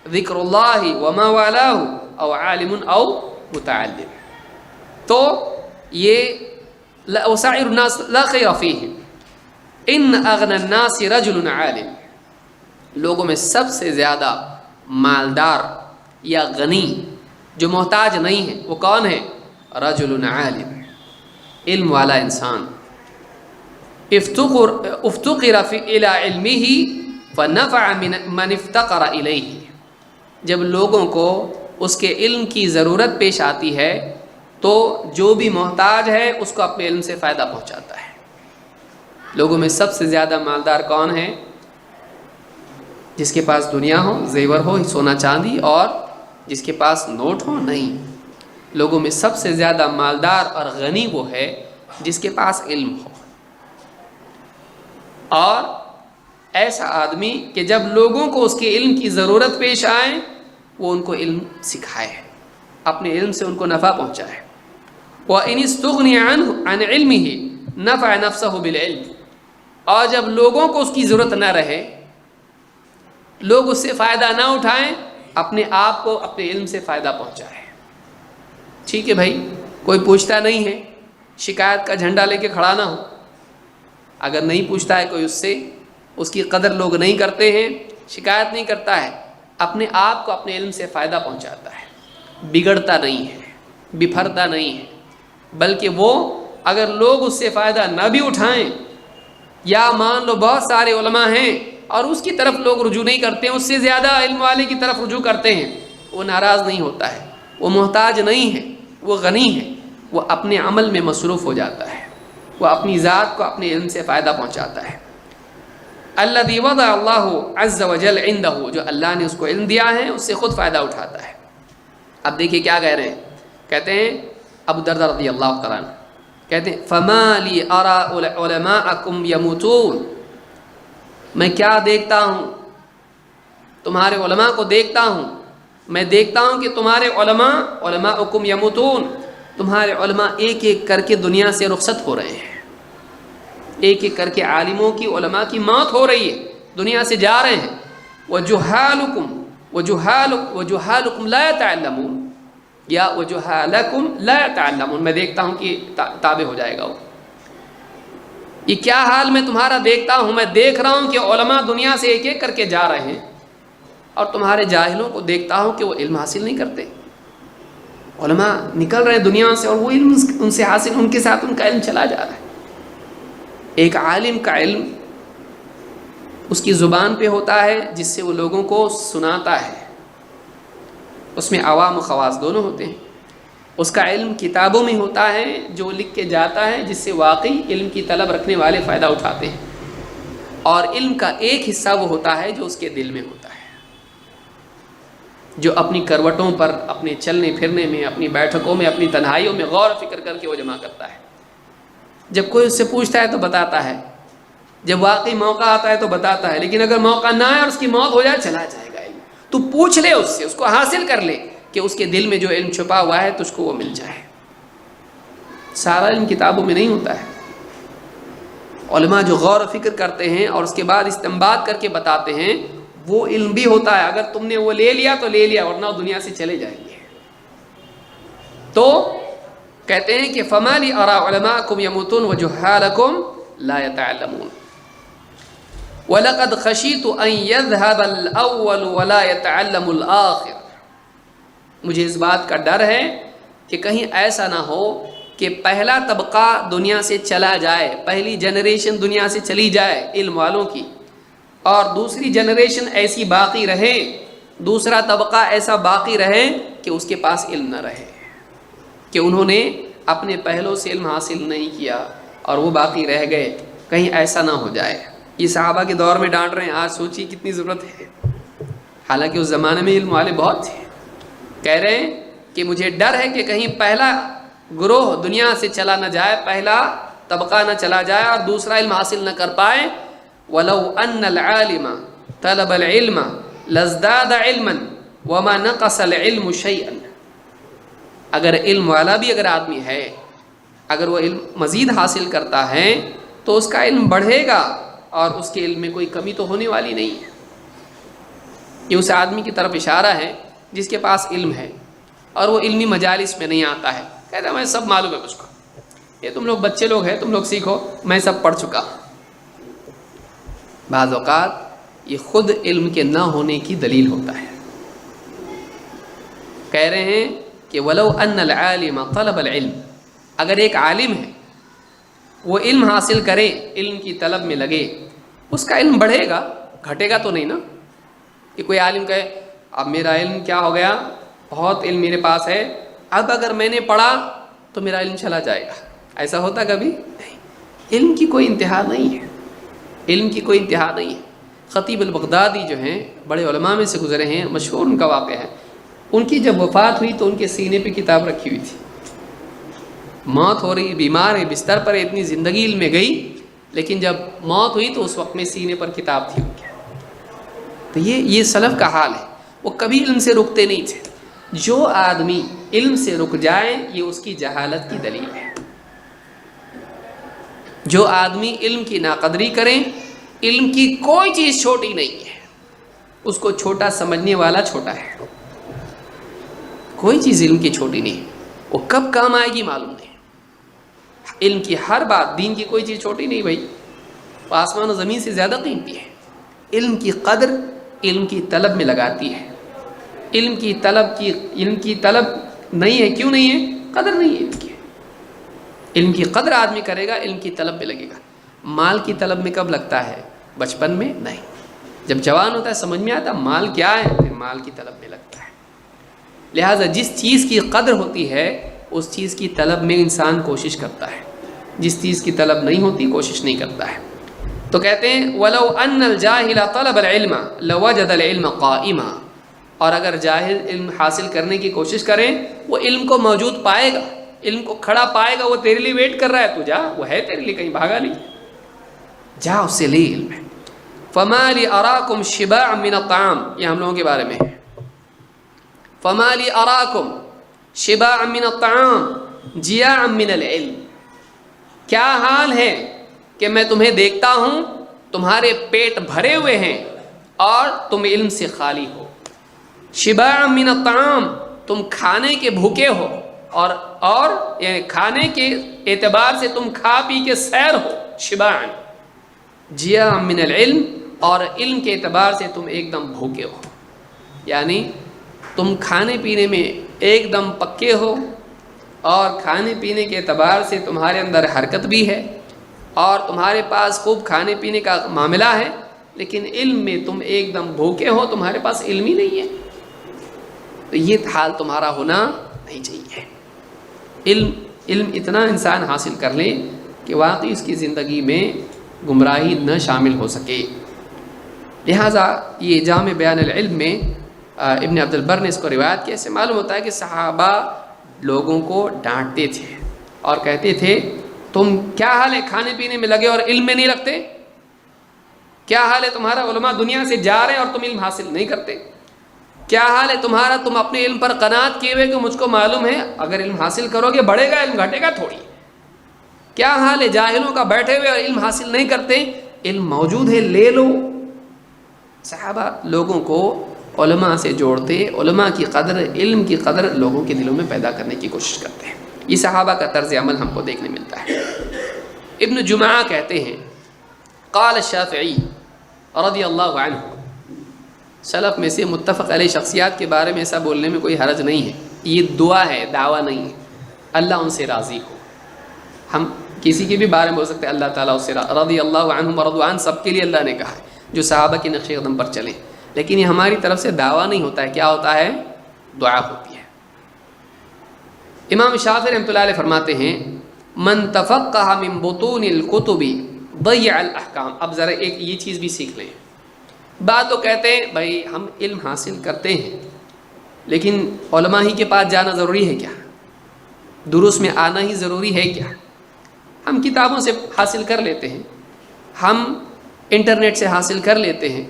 ذکر اللہ وما والاہ او عالم او متعلم۔ تو یہ وسائر الناس لا خیر فیہم ان اغنى الناس رجل عالم، لوگوں میں سب سے زیادہ مالدار یا غنی جو محتاج نہیں ہے وہ کون ہے؟ رجل عالم، علم والا انسان۔ افتقر الى علمه فنفع من افتقر الیہ، جب لوگوں کو اس کے علم کی ضرورت پیش آتی ہے تو جو بھی محتاج ہے اس کو اپنے علم سے فائدہ پہنچاتا ہے۔ لوگوں میں سب سے زیادہ مالدار کون ہے؟ جس کے پاس دنیا ہو، زیور ہو، سونا چاندی، اور جس کے پاس نوٹ ہو نہیں۔ لوگوں میں سب سے زیادہ مالدار اور غنی وہ ہے جس کے پاس علم ہو، اور ایسا آدمی کہ جب لوگوں کو اس کے علم کی ضرورت پیش آئے وہ ان کو علم سکھائے، اپنے علم سے ان کو نفع پہنچائے۔ وَإِنِ اسْتُغْنِيَ عَنْهُ عَنْ عِلْمِهِ نَفَعَ نَفْسَهُ بِالْعِلْمِ، اور جب لوگوں کو اس کی ضرورت نہ رہے، لوگ اس سے فائدہ نہ اٹھائیں، اپنے آپ کو اپنے علم سے فائدہ پہنچائے۔ ٹھیک ہے بھائی، کوئی پوچھتا نہیں ہے، شکایت کا جھنڈا لے کے کھڑا نہ ہو۔ اگر نہیں پوچھتا ہے کوئی اس سے، اس کی قدر لوگ نہیں کرتے ہیں، شکایت نہیں کرتا ہے، اپنے آپ کو اپنے علم سے فائدہ پہنچاتا ہے، بگڑتا نہیں ہے، بپھرتا نہیں ہے، بلکہ وہ اگر لوگ اس سے فائدہ نہ بھی اٹھائیں، یا مان لو بہت سارے علماء ہیں اور اس کی طرف لوگ رجوع نہیں کرتے ہیں، اس سے زیادہ علم والے کی طرف رجوع کرتے ہیں، وہ ناراض نہیں ہوتا ہے، وہ محتاج نہیں ہے، وہ غنی ہے، وہ اپنے عمل میں مصروف ہو جاتا ہے، وہ اپنی ذات کو اپنے علم سے فائدہ پہنچاتا ہے۔ الذی وضع اللہ عز وجل عندہ، جو اللہ نے اس کو علم دیا ہے اس سے خود فائدہ اٹھاتا ہے۔ اب دیکھیے کیا کہہ رہے ہیں، کہتے ہیں ابو درداء رضی اللہ تعالیٰ عنہ کہتے ہیں فما لی ارى علماءکم یموتون، میں کیا دیکھتا ہوں تمہارے علماء کو دیکھتا ہوں، میں دیکھتا ہوں کہ تمہارے علماءکم یموتون، تمہارے علماء ایک ایک کر کے دنیا سے رخصت ہو رہے ہیں، ایک ایک کر کے عالموں کی، علماء کی موت ہو رہی ہے، دنیا سے جا رہے ہیں۔ وجہالکم لا يتعلمون یا وجہالکم لا يتعلمون، میں دیکھتا ہوں کہ تابع ہو جائے گا وہ۔ یہ کیا حال میں تمہارا دیکھتا ہوں، میں دیکھ رہا ہوں کہ علماء دنیا سے ایک ایک کر کے جا رہے ہیں، اور تمہارے جاہلوں کو دیکھتا ہوں کہ وہ علم حاصل نہیں کرتے۔ علماء نکل رہے ہیں دنیا سے اور وہ علم ان سے حاصل، ان کے ساتھ ان کا علم چلا جا رہا ہے۔ ایک عالم کا علم اس کی زبان پہ ہوتا ہے جس سے وہ لوگوں کو سناتا ہے، اس میں عوام و خواص دونوں ہوتے ہیں۔ اس کا علم کتابوں میں ہوتا ہے جو لکھ کے جاتا ہے، جس سے واقعی علم کی طلب رکھنے والے فائدہ اٹھاتے ہیں، اور علم کا ایک حصہ وہ ہوتا ہے جو اس کے دل میں ہوتا ہے، جو اپنی کروٹوں پر، اپنے چلنے پھرنے میں، اپنی بیٹھکوں میں، اپنی تنہائیوں میں غور و فکر کر کے وہ جمع کرتا ہے۔ جب کوئی اس سے پوچھتا ہے تو بتاتا ہے، جب واقعی موقع آتا ہے تو بتاتا ہے، لیکن اگر موقع نہ آئے اور اس کی موت ہو جائے، چلا جائے گا علم۔ تو پوچھ لے اس سے، اس کو حاصل کر لے کہ اس کے دل میں جو علم چھپا ہوا ہے تجھ کو وہ مل جائے۔ سارا علم کتابوں میں نہیں ہوتا ہے۔ علماء جو غور و فکر کرتے ہیں اور اس کے بعد استنباط کر کے بتاتے ہیں، وہ علم بھی ہوتا ہے۔ اگر تم نے وہ لے لیا تو لے لیا، ورنہ دنیا سے چلے جائیں گے۔ تو کہتے ہیں کہ فَمَا لِي أَرَىٰ عُلَمَاءَكُمْ يَمُوتُونَ وَجُهَّالَكُمْ لَا يَتَعَلَّمُونَ وَلَقَدْ خَشِيتُ أَن يَذْهَبَ الْأَوَّلُ وَلَا يَتَعَلَّمُ الْآخِرُ، مجھے اس بات کا ڈر ہے کہ کہیں ایسا نہ ہو کہ پہلا طبقہ دنیا سے چلا جائے، پہلی جنریشن دنیا سے چلی جائے علم والوں کی، اور دوسری جنریشن ایسی باقی رہے، دوسرا طبقہ ایسا باقی رہے کہ اس کے پاس علم نہ رہے، کہ انہوں نے اپنے پہلوں سے علم حاصل نہیں کیا اور وہ باقی رہ گئے۔ کہیں ایسا نہ ہو جائے۔ یہ صحابہ کے دور میں ڈانٹ رہے ہیں، آج سوچیے کتنی ضرورت ہے، حالانکہ اس زمانے میں علم والے بہت تھے۔ کہہ رہے ہیں کہ مجھے ڈر ہے کہ کہیں پہلا گروہ دنیا سے چلا نہ جائے، پہلا طبقہ نہ چلا جائے اور دوسرا علم حاصل نہ کر پائے۔ وَلَوْ أَنَّ الْعَالِمَ طَلَبَ الْعِلْمَ لَازْدَادَ عِلْمًا وَمَا نَقَصَ الْعِلْمُ شَيْئًا، اگر علم والا بھی اگر آدمی ہے، اگر وہ علم مزید حاصل کرتا ہے تو اس کا علم بڑھے گا، اور اس کے علم میں کوئی کمی تو ہونے والی نہیں ہے۔ یہ اس آدمی کی طرف اشارہ ہے جس کے پاس علم ہے اور وہ علمی مجالس میں نہیں آتا ہے، کہتا ہے میں سب معلوم ہے مجھ کو، یہ تم لوگ بچے لوگ ہیں، تم لوگ سیکھو، میں سب پڑھ چکا ہوں۔ بعض اوقات یہ خود علم کے نہ ہونے کی دلیل ہوتا ہے۔ کہہ رہے ہیں کہ وَلَوْ أَنَّ الْعَالِمَ طَلَبَ الْعِلْمِ، اگر ایک عالم ہے وہ علم حاصل کرے، علم کی طلب میں لگے، اس کا علم بڑھے گا، گھٹے گا تو نہیں نا۔ کہ کوئی عالم کہے اب میرا علم کیا ہو گیا، بہت علم میرے پاس ہے، اب اگر میں نے پڑھا تو میرا علم چلا جائے گا، ایسا ہوتا کبھی نہیں۔ علم کی کوئی انتہا نہیں ہے، علم کی کوئی انتہا نہیں ہے۔ خطیب البغدادی جو ہیں بڑے علماء میں سے گزرے ہیں، مشہور ان کا واقعہ ہے، ان کی جب وفات ہوئی تو ان کے سینے پہ کتاب رکھی ہوئی تھی، موت ہو رہی، بیمار ہے، بستر پر، اتنی زندگی علم میں گئی، لیکن جب موت ہوئی تو اس وقت میں سینے پر کتاب تھی ان کے۔ تو یہ سلف کا حال ہے، وہ کبھی علم سے رکتے نہیں تھے۔ جو آدمی علم سے رک جائے یہ اس کی جہالت کی دلیل ہے۔ جو آدمی علم کی ناقدری کرے، علم کی کوئی چیز چھوٹی نہیں ہے، اس کو چھوٹا سمجھنے والا چھوٹا ہے۔ کوئی چیز علم کی چھوٹی نہیں، وہ کب کام آئے گی معلوم نہیں۔ علم کی ہر بات، دین کی کوئی چیز چھوٹی نہیں بھائی، وہ آسمان و زمین سے زیادہ قیمتی ہے۔ علم کی قدر علم کی طلب میں لگاتی ہے۔ علم کی طلب نہیں ہے، کیوں نہیں ہے؟ قدر نہیں ہے علم کی۔ علم کی قدر آدمی کرے گا، علم کی طلب میں لگے گا۔ مال کی طلب میں کب لگتا ہے؟ بچپن میں نہیں، جب جوان ہوتا ہے سمجھ میں آتا مال کیا ہے، پھر مال کی طلب میں لگتا ہے۔ لہٰذا جس چیز کی قدر ہوتی ہے اس چیز کی طلب میں انسان کوشش کرتا ہے، جس چیز کی طلب نہیں ہوتی کوشش نہیں کرتا ہے۔ تو کہتے ہیں وَلَوْ أَنَّ الْجَاهِلَ طَلَبَ الْعِلْمَ لَوَجَدَ الْعِلْمَ قَائِمًا، اور اگر جاہل علم حاصل کرنے کی کوشش کریں وہ علم کو موجود پائے گا، علم کو کھڑا پائے گا، وہ تیرے لیے ویٹ کر رہا ہے، تو جا، وہ ہے تیرے لیے، کہیں بھاگا نہیں، جا اس سے لے علم ہے۔ فما لی اراکم شباعا من الطعام، یہ ہم لوگوں کے بارے میں ہے، فما لی اراکم شباعا من الطعام جیاعا من العلم، کیا حال ہے کہ میں تمہیں دیکھتا ہوں تمہارے پیٹ بھرے ہوئے ہیں اور تم علم سے خالی ہو، شباعا من الطعام، تم کھانے کے بھوکے ہو، اور یعنی کھانے کے اعتبار سے تم کھا پی کے سیر ہو، شباعا، جیاعا من العلم، اور علم کے اعتبار سے تم ایک دم بھوکے ہو، یعنی تم کھانے پینے میں ایک دم پکے ہو، اور کھانے پینے کے اعتبار سے تمہارے اندر حرکت بھی ہے، اور تمہارے پاس خوب کھانے پینے کا معاملہ ہے، لیکن علم میں تم ایک دم بھوکے ہو، تمہارے پاس علم ہی نہیں ہے۔ تو یہ حال تمہارا ہونا نہیں چاہیے۔ علم اتنا انسان حاصل کر لے کہ واقعی اس کی زندگی میں گمراہی نہ شامل ہو سکے۔ لہٰذا یہ جامع بیان العلم میں ابن عبد البر نے اس کو روایت کیا، اس سے معلوم ہوتا ہے کہ صحابہ لوگوں کو ڈانٹتے تھے اور کہتے تھے تم کیا حال ہے کھانے پینے میں لگے اور علم میں نہیں رکھتے، کیا حال ہے تمہارا علماء دنیا سے جا رہے ہیں اور تم علم حاصل نہیں کرتے، کیا حال ہے تمہارا تم اپنے علم پر قناعت کیے ہوئے کہ مجھ کو معلوم ہے اگر علم حاصل کرو گے بڑھے گا، علم گھٹے گا تھوڑی، کیا حال ہے جاہلوں کا بیٹھے ہوئے اور علم حاصل نہیں کرتے، علم موجود ہے لے لو۔ صحابہ لوگوں کو علماء سے جوڑتے، علماء کی قدر، علم کی قدر لوگوں کے دلوں میں پیدا کرنے کی کوشش کرتے ہیں۔ یہ صحابہ کا طرز عمل ہم کو دیکھنے ملتا ہے۔ ابن جمعہ کہتے ہیں قال الشافعی رضی اللہ عنہ، سلف میں سے متفق علیہ شخصیات کے بارے میں ایسا بولنے میں کوئی حرج نہیں ہے، یہ دعا ہے، دعویٰ نہیں ہے، اللہ ان سے راضی ہو۔ ہم کسی کے بھی بارے میں بول سکتے ہیں اللہ تعالیٰ اس سے رضی اللہ عنہم ورضوا عنہ، سب کے لیے اللہ نے کہا ہے جو صحابہ کے نقش قدم پر چلیں، لیکن یہ ہماری طرف سے دعویٰ نہیں ہوتا ہے، کیا ہوتا ہے؟ دعا ہوتی ہے۔ امام شافعی رحمۃ اللہ علیہ فرماتے ہیں من تفقہ من بطون الکتب ضیع الاحکام۔ اب ذرا ایک یہ چیز بھی سیکھ لیں، بعد تو کہتے ہیں بھائی ہم علم حاصل کرتے ہیں لیکن علماء ہی کے پاس جانا ضروری ہے کیا؟ دروس میں آنا ہی ضروری ہے کیا؟ ہم کتابوں سے حاصل کر لیتے ہیں، ہم انٹرنیٹ سے حاصل کر لیتے ہیں،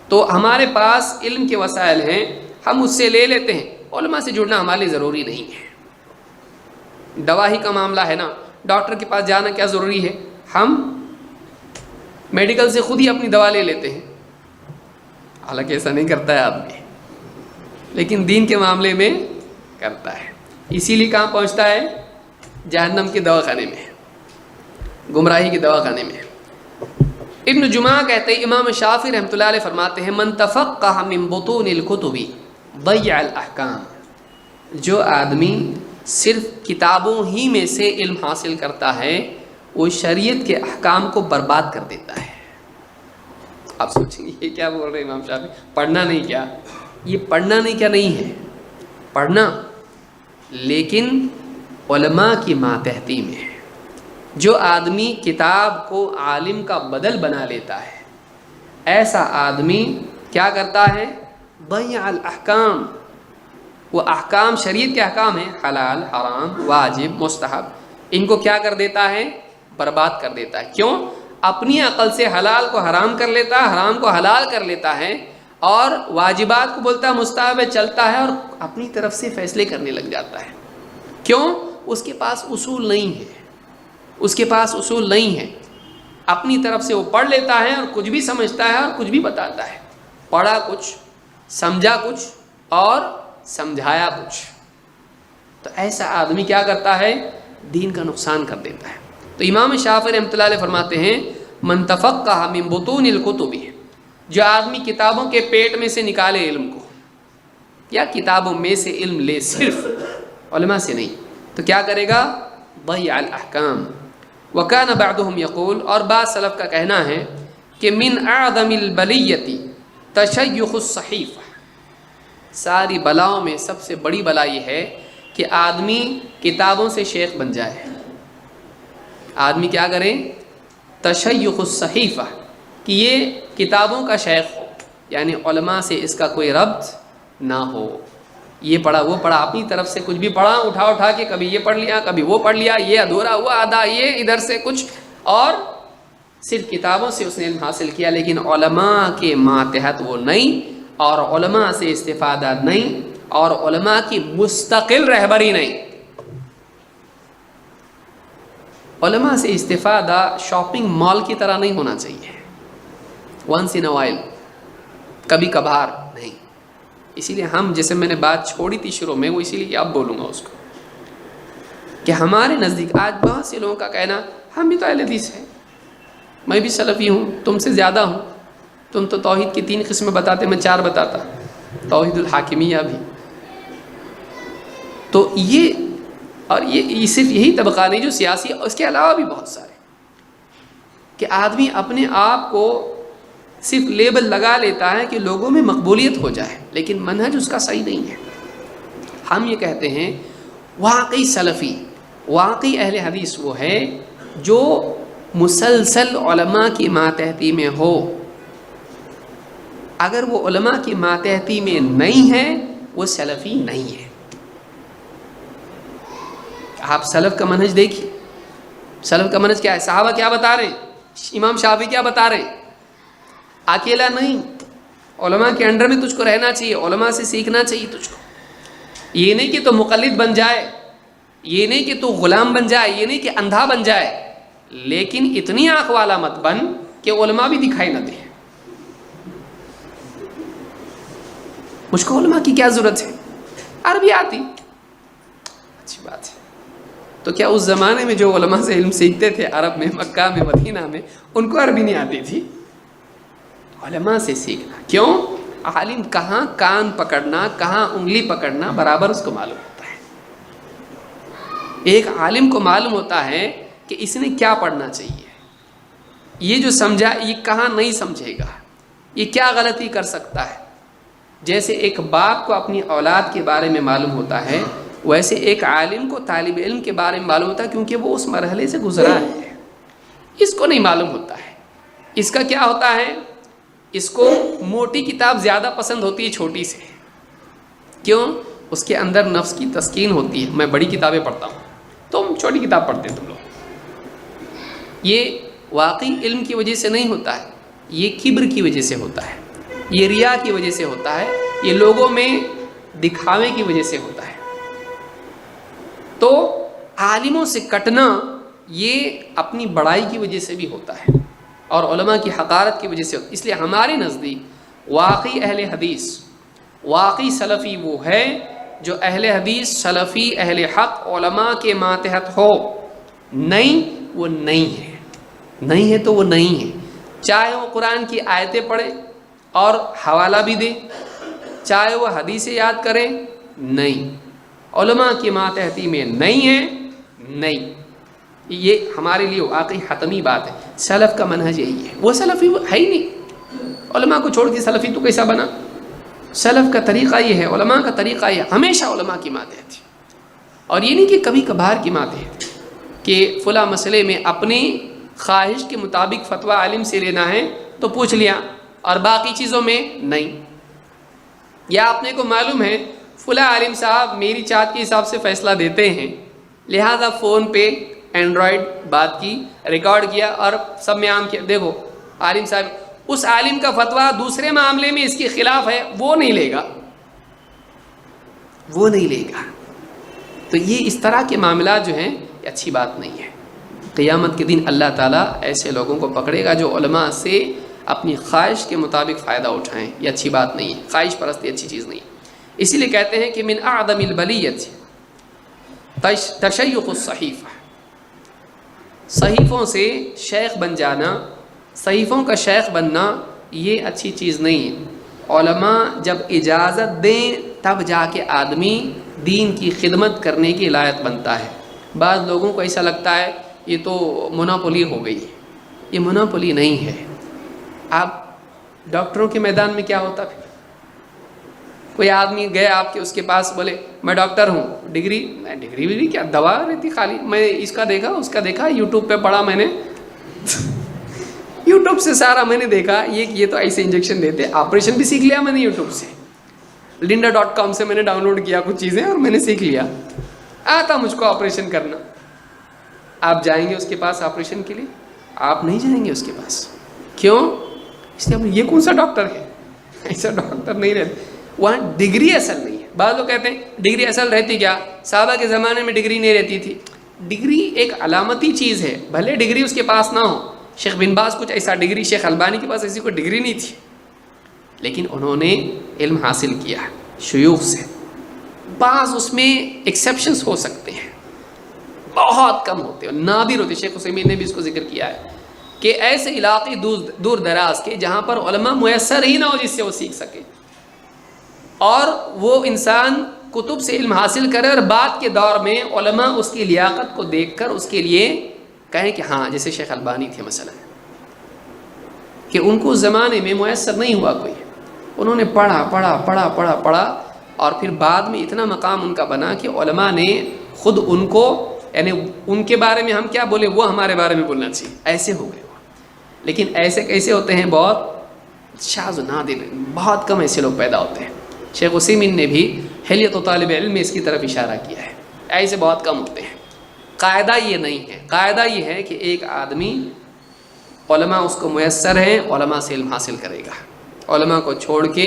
تو ہمارے پاس علم کے وسائل ہیں، ہم اس سے لے لیتے ہیں، علماء سے جڑنا ہمارے لیے ضروری نہیں ہے۔ دوا ہی کا معاملہ ہے نا، ڈاکٹر کے پاس جانا کیا ضروری ہے؟ ہم میڈیکل سے خود ہی اپنی دوا لے لیتے ہیں، حالانکہ ایسا نہیں کرتا ہے آدمی، لیکن دین کے معاملے میں کرتا ہے، اسی لیے کہاں پہنچتا ہے؟ جہنم کے دواخانے میں، گمراہی کے دواخانے میں۔ ابن جمعہ کہتے ہیں امام شافعی رحمۃ اللہ علیہ فرماتے ہیں من تفقہ من بطون الکتب ضیع الاحکام، جو آدمی صرف کتابوں ہی میں سے علم حاصل کرتا ہے وہ شریعت کے احکام کو برباد کر دیتا ہے۔ آپ سوچیں گے یہ کیا بول رہے ہیں امام شافعی، پڑھنا نہیں کیا؟ یہ پڑھنا نہیں کیا نہیں ہے، پڑھنا، لیکن علماء کی ماتحتی میں ہے۔ جو آدمی کتاب کو عالم کا بدل بنا لیتا ہے، ایسا آدمی کیا کرتا ہے؟ ضیع الاحکام، وہ احکام شریعت کے احکام ہیں، حلال، حرام، واجب، مستحب، ان کو کیا کر دیتا ہے؟ برباد کر دیتا ہے۔ کیوں؟ اپنی عقل سے حلال کو حرام کر لیتا ہے، حرام کو حلال کر لیتا ہے، اور واجبات کو بولتا ہے مستحب ہے، چلتا ہے، اور اپنی طرف سے فیصلے کرنے لگ جاتا ہے۔ کیوں؟ اس کے پاس اصول نہیں ہے، اس کے پاس اصول نہیں ہے، اپنی طرف سے وہ پڑھ لیتا ہے اور کچھ بھی سمجھتا ہے اور کچھ بھی بتاتا ہے، پڑھا کچھ، سمجھا کچھ اور سمجھایا کچھ۔ تو ایسا آدمی کیا کرتا ہے؟ دین کا نقصان کر دیتا ہے۔ تو امام شافعی رحمۃ اللہ علیہ فرماتے ہیں من تفقہ من بطون الکتب، جو آدمی کتابوں کے پیٹ میں سے نکالے علم کو، یا کتابوں میں سے علم لے، صرف علماء سے نہیں، تو کیا کرے گا؟ ضیع الاحکام۔ وکان بعضهم یقول، اور بعض سلف کا کہنا ہے کہ من اعظم البلیۃ تشیخ الصحیفہ، ساری بلاؤں میں سب سے بڑی بلا یہ ہے کہ آدمی کتابوں سے شیخ بن جائے۔ آدمی کیا کرے؟ تشیخ الصحیفہ، کہ یہ کتابوں کا شیخ ہو، یعنی علماء سے اس کا کوئی ربط نہ ہو، یہ پڑھا وہ پڑھا، اپنی طرف سے کچھ بھی پڑھا، اٹھا کے کبھی یہ پڑھ لیا، کبھی وہ پڑھ لیا، یہ ادھورا ہوا آدھا، یہ ادھر سے کچھ، اور صرف کتابوں سے اس نے علم حاصل کیا، لیکن علماء کے ماتحت وہ نہیں، اور علماء سے استفادہ نہیں، اور علماء کی مستقل رہبری نہیں۔ علماء سے استفادہ شاپنگ مال کی طرح نہیں ہونا چاہیے، ونس ان وائل، کبھی کبھار نہیں۔ اسی لیے ہم، جیسے میں نے بات چھوڑی تھی شروع میں، وہ اسی لیے اب بولوں گا اس کو، کہ ہمارے نزدیک آج بہت سے لوگوں کا کہنا ہم بھی تو اہل حدیث ہیں، میں بھی سلفی ہوں، تم سے زیادہ ہوں، تم تو توحید کی 3 قسمیں بتاتے، میں 4 بتاتا، توحید الحاکمیہ بھی۔ تو یہ اور یہ صرف یہی طبقہ نہیں جو سیاسی، اس کے علاوہ بھی بہت سارے، کہ آدمی اپنے آپ کو صرف لیبل لگا لیتا ہے کہ لوگوں میں مقبولیت ہو جائے، لیکن منہج اس کا صحیح نہیں ہے۔ ہم یہ کہتے ہیں واقعی سلفی، واقعی اہل حدیث وہ ہے جو مسلسل علماء کی ماتحتی میں ہو۔ اگر وہ علماء کی ماتحتی میں نہیں ہے، وہ سلفی نہیں ہے۔ آپ سلف کا منہج دیکھیے، سلف کا منہج کیا ہے؟ صحابہ کیا بتا رہے ہیں، امام شافعی کیا بتا رہے ہیں؟ اکیلا نہیں، علماء کے انڈر میں تجھ کو رہنا چاہیے، علماء سے سیکھنا چاہیے تجھ کو۔ یہ نہیں کہ تو مقلد بن جائے، یہ نہیں کہ تو غلام بن جائے، یہ نہیں کہ اندھا بن جائے، لیکن اتنی آنکھ والا مت بن کہ علماء بھی دکھائی نہ دے۔ مجھ کو علماء کی کیا ضرورت ہے، عربی آتی، اچھی بات ہے۔ تو کیا اس زمانے میں جو علماء سے علم سیکھتے تھے عرب میں، مکہ میں، مدینہ میں، ان کو عربی نہیں آتی تھی؟ علماء سے سیکھنا کیوں؟ عالم کہاں کان پکڑنا، کہاں انگلی پکڑنا برابر اس کو معلوم ہوتا ہے۔ ایک عالم کو معلوم ہوتا ہے کہ اس نے کیا پڑھنا چاہیے، یہ جو سمجھا یہ کہاں نہیں سمجھے گا، یہ کیا غلطی کر سکتا ہے۔ جیسے ایک باپ کو اپنی اولاد کے بارے میں معلوم ہوتا ہے، ویسے ایک عالم کو طالب علم کے بارے میں معلوم ہوتا ہے، کیونکہ وہ اس مرحلے سے گزرا ہے۔ اس کو نہیں معلوم ہوتا ہے۔ اس کا کیا ہوتا ہے، اس کو موٹی کتاب زیادہ پسند ہوتی ہے چھوٹی سے، کیوں؟ اس کے اندر نفس کی تسکین ہوتی ہے۔ میں بڑی کتابیں پڑھتا ہوں، تم چھوٹی کتاب پڑھتے ہیں تم لوگ۔ یہ واقعی علم کی وجہ سے نہیں ہوتا ہے، یہ کبر کی وجہ سے ہوتا ہے، یہ ریا کی وجہ سے ہوتا ہے، یہ لوگوں میں دکھاوے کی وجہ سے ہوتا ہے۔ تو عالموں سے کٹنا یہ اپنی بڑائی کی وجہ سے بھی ہوتا ہے، اور علماء کی حقارت کی وجہ سے ہوتا ہے۔ اس لیے ہمارے نزدیک واقعی اہل حدیث، واقعی سلفی وہ ہے جو اہل حدیث، سلفی، اہل حق علماء کے ماتحت ہو۔ نہیں، وہ نہیں ہے، نہیں ہے تو وہ نہیں ہے، چاہے وہ قرآن کی آیتیں پڑھے اور حوالہ بھی دے، چاہے وہ حدیث یاد کریں، نہیں، علماء کی ماتحتی میں نہیں ہے، نہیں۔ یہ ہمارے لیے واقعی حتمی بات ہے۔ سلف کا منہج یہی ہے، وہ سلفی ہے ہی نہیں، علماء کو چھوڑ کے سلفی تو کیسا بنا؟ سلف کا طریقہ یہ ہے، علماء کا طریقہ یہ ہے، ہمیشہ علماء کی ماتحت، اور یہ نہیں کہ کبھی کبھار کی ماتحت، کہ فلاں مسئلے میں اپنی خواہش کے مطابق فتویٰ عالم سے لینا ہے تو پوچھ لیا، اور باقی چیزوں میں نہیں۔ یا اپنے کو معلوم ہے فلاں عالم صاحب میری چاہت کے حساب سے فیصلہ دیتے ہیں، لہذا فون پہ اینڈرائڈ بات کی، ریکارڈ کیا اور سب میں عام کیا، دیکھو عالم صاحب، اس عالم کا فتویٰ دوسرے معاملے میں اس کے خلاف ہے، وہ نہیں لے گا، وہ نہیں لے گا۔ تو یہ اس طرح کے معاملات جو ہیں یہ اچھی بات نہیں ہے۔ قیامت کے دن اللہ تعالیٰ ایسے لوگوں کو پکڑے گا جو علماء سے اپنی خواہش کے مطابق فائدہ اٹھائیں، یہ اچھی بات نہیں ہے، خواہش پرستی اچھی چیز نہیں ہے۔ اسی لیے کہتے ہیں کہ من اعظم البلیت تشیخ الصحیفہ، صحیفوں سے شیخ بن جانا، صحیفوں کا شیخ بننا یہ اچھی چیز نہیں ہے۔ علماء جب اجازت دیں تب جا کے آدمی دین کی خدمت کرنے کی لائق بنتا ہے۔ بعض لوگوں کو ایسا لگتا ہے یہ تو مناپولی ہو گئی، یہ مناپولی نہیں ہے۔ آپ ڈاکٹروں کے میدان میں کیا ہوتا پھر؟ کوئی آدمی گیا آپ کے اس کے پاس، بولے میں ڈاکٹر ہوں، ڈگری بھی کیا، دوا رہتی خالی، میں اس کا دیکھا اس کا دیکھا، یوٹیوب پہ پڑھا میں نے یوٹیوب سے سارا میں نے دیکھا، یہ تو ایسے انجیکشن دیتے، آپریشن بھی سیکھ لیا میں نے یوٹیوب سے، linda.com سے میں نے ڈاؤن لوڈ کیا کچھ چیزیں اور میں نے سیکھ لیا، آتا مجھ کو آپریشن کرنا۔ آپ جائیں گے اس کے پاس آپریشن کے لیے، آپ نہیں جائیں گے اس کے پاس. کیوں؟ اس لیے یہ کون سا ڈاکٹر ہے؟ ایسا ڈاکٹر نہیں رہتا وہاں. ڈگری اصل نہیں ہے. بعض لوگ کہتے ہیں ڈگری اصل رہتی کیا؟ صحابہ کے زمانے میں ڈگری نہیں رہتی تھی. ڈگری ایک علامتی چیز ہے، بھلے ڈگری اس کے پاس نہ ہو. شیخ بن باز کچھ ایسا ڈگری، شیخ البانی کے پاس ایسی کوئی ڈگری نہیں تھی، لیکن انہوں نے علم حاصل کیا شیوخ سے. بعض اس میں ایکسیپشنز ہو سکتے ہیں، بہت کم ہوتے ہیں، نادر ہوتے. شیخ عثیمین نے بھی اس کو ذکر کیا ہے کہ ایسے علاقے دور دراز کے جہاں پر علماء میسر ہی نہ ہو جس سے وہ سیکھ سکے، اور وہ انسان کتب سے علم حاصل کرے اور بعد کے دور میں علماء اس کی لیاقت کو دیکھ کر اس کے لیے کہیں کہ ہاں، جیسے شیخ البانی تھے مثلا، کہ ان کو زمانے میں میسر نہیں ہوا کوئی، انہوں نے پڑھا اور پھر بعد میں اتنا مقام ان کا بنا کہ علماء نے خود ان کو، یعنی ان کے بارے میں ہم کیا بولے وہ ہمارے بارے میں بولنا چاہیے، ایسے ہو گئے وہ. لیکن ایسے کیسے ہوتے ہیں؟ بہت شاذ و نادر، بہت کم ایسے لوگ پیدا ہوتے ہیں. شیخ عثیمین نے بھی حلیت و طالب علم میں اس کی طرف اشارہ کیا ہے، ایسے بہت کم ہوتے ہیں. قاعدہ یہ نہیں ہے، قاعدہ یہ ہے کہ ایک آدمی علماء اس کو میسر ہیں، علماء سے علم حاصل کرے گا. علماء کو چھوڑ کے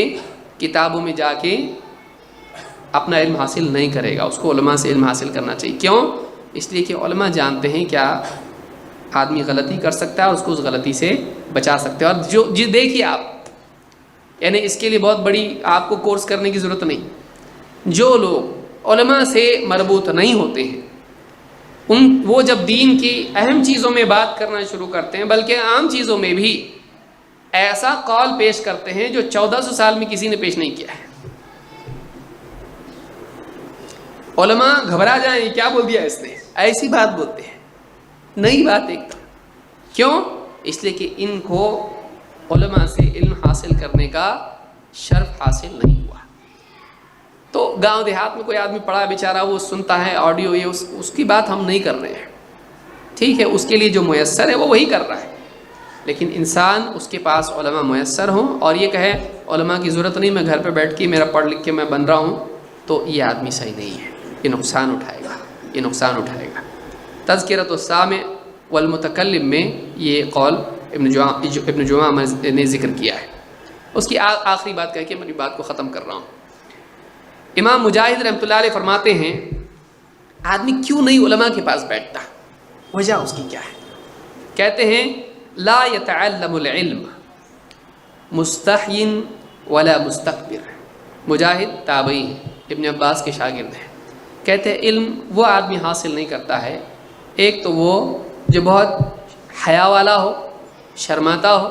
کتابوں میں جا کے اپنا علم حاصل نہیں کرے گا، اس کو علماء سے علم حاصل کرنا چاہیے. کیوں؟ اس لیے کہ علماء جانتے ہیں کیا آدمی غلطی کر سکتا ہے اور اس کو اس غلطی سے بچا سکتے ہیں. اور جو دیکھیے آپ، یعنی اس کے لیے بہت بڑی آپ کو کورس کرنے کی ضرورت نہیں. جو لوگ علماء سے مربوط نہیں ہوتے ہیں وہ جب دین کی اہم چیزوں میں بات کرنا شروع کرتے ہیں، بلکہ عام چیزوں میں بھی ایسا قول پیش کرتے ہیں جو 1400 سال میں کسی نے پیش نہیں کیا ہے. علماء گھبرا جائیں، کیا بول دیا اس نے، ایسی بات بولتے ہیں، نئی بات ایک دم. کیوں؟ اس لیے کہ ان کو علماء سے علم حاصل کرنے کا شرف حاصل نہیں ہوا. تو گاؤں دیہات میں کوئی آدمی پڑھا بیچارہ، وہ سنتا ہے آڈیو، یہ اس کی بات ہم نہیں کر رہے ہیں، ٹھیک ہے، اس کے لیے جو میسر ہے وہ وہی کر رہا ہے. لیکن انسان اس کے پاس علماء میسر ہوں اور یہ کہے علماء کی ضرورت نہیں، میں گھر پہ بیٹھ کے میرا پڑھ لکھ کے میں بن رہا ہوں، تو یہ آدمی صحیح نہیں ہے، یہ نقصان اٹھائے گا. تذکرۃ السامع والمتکلم میں یہ قول ابن جمعہ نے ذکر کیا ہے. اس کی آخری بات کہہ کے میں اپنی بات کو ختم کر رہا ہوں. امام مجاہد رحمۃ اللہ علیہ فرماتے ہیں آدمی کیوں نہیں علماء کے پاس بیٹھتا؟ وجہ اس کی کیا ہے؟ کہتے ہیں لا يتعلم العلم مستحی ولا مستكبر. مجاہد تابعی ابن عباس کے شاگرد ہیں. کہتے ہیں علم وہ آدمی حاصل نہیں کرتا ہے، ایک تو وہ جو بہت حیا والا ہو، شرماتا ہو،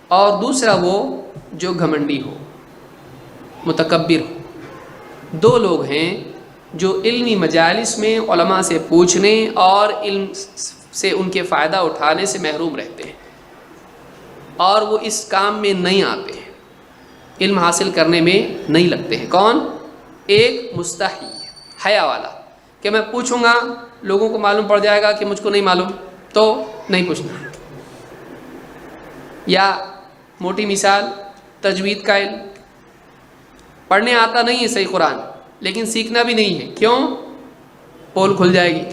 اور دوسرا وہ جو گھمنڈی ہو، متکبر ہو. دو لوگ ہیں جو علمی مجالس میں علماء سے پوچھنے اور علم سے ان کے فائدہ اٹھانے سے محروم رہتے ہیں، اور وہ اس کام میں نہیں آتے ہیں، علم حاصل کرنے میں نہیں لگتے ہیں. کون؟ ایک مستحی، حیا والا، کہ میں پوچھوں گا لوگوں کو معلوم پڑ جائے گا کہ مجھ کو نہیں معلوم، تو نہیں پوچھنا. یا موٹی مثال، تجوید کا علم، پڑھنے آتا نہیں ہے صحیح قرآن، لیکن سیکھنا بھی نہیں ہے. کیوں؟ پول کھل جائے گی،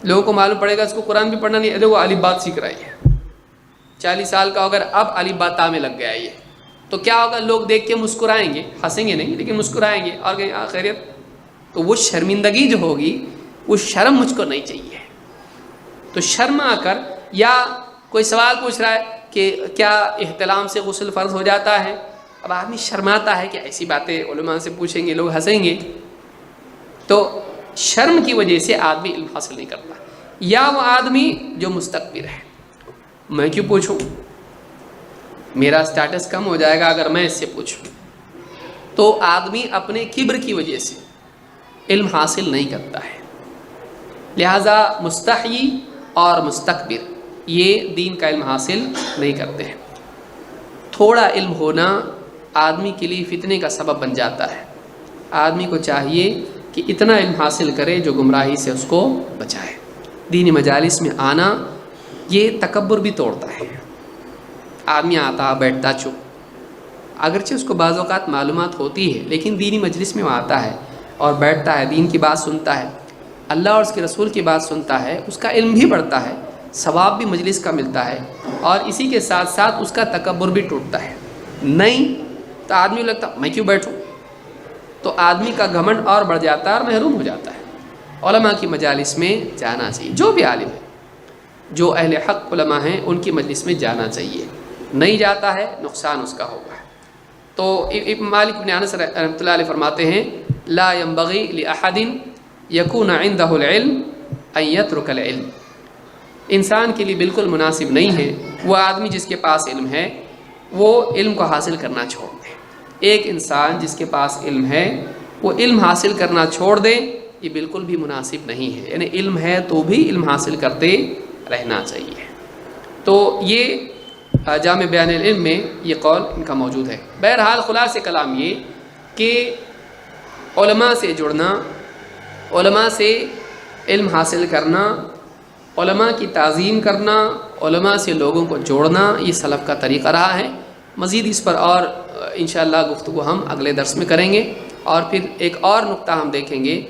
لوگوں کو معلوم پڑے گا اس کو قرآن بھی پڑھنا نہیں ہے. دیکھو الف بات سیکھ رہا ہے، 40 سال کا اگر اب الف بات تا میں لگ گیا یہ، تو کیا ہوگا؟ لوگ دیکھ کے مسکرائیں گے، ہنسیں گے نہیں لیکن مسکرائیں گے اور کہیں خیریت. تو وہ شرمندگی جو ہوگی، وہ شرم مجھ کو نہیں چاہیے. تو شرم آ کر، یا کوئی سوال پوچھ رہا ہے کہ کیا احتلام سے غسل فرض ہو جاتا ہے، اب آدمی شرماتا ہے کہ ایسی باتیں علماء سے پوچھیں گے، لوگ ہنسیں گے، تو شرم کی وجہ سے آدمی علم حاصل نہیں کرتا. یا وہ آدمی جو مستکبر ہے، میں کیوں پوچھوں، میرا سٹیٹس کم ہو جائے گا اگر میں اس سے پوچھوں. تو آدمی اپنے کبر کی وجہ سے علم حاصل نہیں کرتا ہے. لہذا مستحی اور مستکبر یہ دین کا علم حاصل نہیں کرتے ہیں. تھوڑا علم ہونا آدمی کے لیے فتنے کا سبب بن جاتا ہے. آدمی کو چاہیے کہ اتنا علم حاصل کرے جو گمراہی سے اس کو بچائے. دینی مجالس میں آنا یہ تکبر بھی توڑتا ہے. آدمی آتا بیٹھتا چپ، اگرچہ اس کو بعض اوقات معلومات ہوتی ہے، لیکن دینی مجلس میں وہ آتا ہے اور بیٹھتا ہے، دین کی بات سنتا ہے، اللہ اور اس کے رسول کی بات سنتا ہے، اس کا علم بھی بڑھتا ہے. ثواب بھی مجلس کا ملتا ہے، اور اسی کے ساتھ ساتھ اس کا تکبر بھی ٹوٹتا ہے۔ نہیں تو آدمی کو لگتا میں کیوں بیٹھوں، تو آدمی کا گھمنڈ اور بڑھ جاتا ہے اور محروم ہو جاتا ہے۔ علماء کی مجالس میں جانا چاہیے، جو بھی عالم ہے، جو اہل حق علماء ہیں ان کی مجلس میں جانا چاہیے، نہیں جاتا ہے نقصان اس کا ہوگا۔ تو مالک بن انس رحمۃ اللہ علیہ فرماتے ہیں لا ينبغي لأحد يكون عنده العلم ان يترك العلم، انسان کے لیے بالکل مناسب نہیں ہے وہ آدمی جس کے پاس علم ہے وہ علم کو حاصل کرنا چھوڑ دے۔ ایک انسان جس کے پاس علم ہے وہ علم حاصل کرنا چھوڑ دے، یہ بالکل بھی مناسب نہیں ہے، یعنی علم ہے تو بھی علم حاصل کرتے رہنا چاہیے۔ تو یہ جامع بیان العلم میں یہ قول ان کا موجود ہے۔ بہرحال خلاصہ کلام یہ کہ علماء سے جڑنا، علماء سے علم حاصل کرنا، علماء کی تعظیم کرنا، علماء سے لوگوں کو جوڑنا، یہ سلف کا طریقہ رہا ہے۔ مزید اس پر اور انشاءاللہ گفتگو ہم اگلے درس میں کریں گے، اور پھر ایک اور نقطہ ہم دیکھیں گے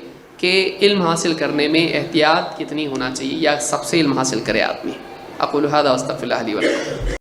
کہ علم حاصل کرنے میں احتیاط کتنی ہونا چاہیے، یا سب سے علم حاصل کرے آدمی۔ اقول ھذا واستغفر اللہ لی ولکم۔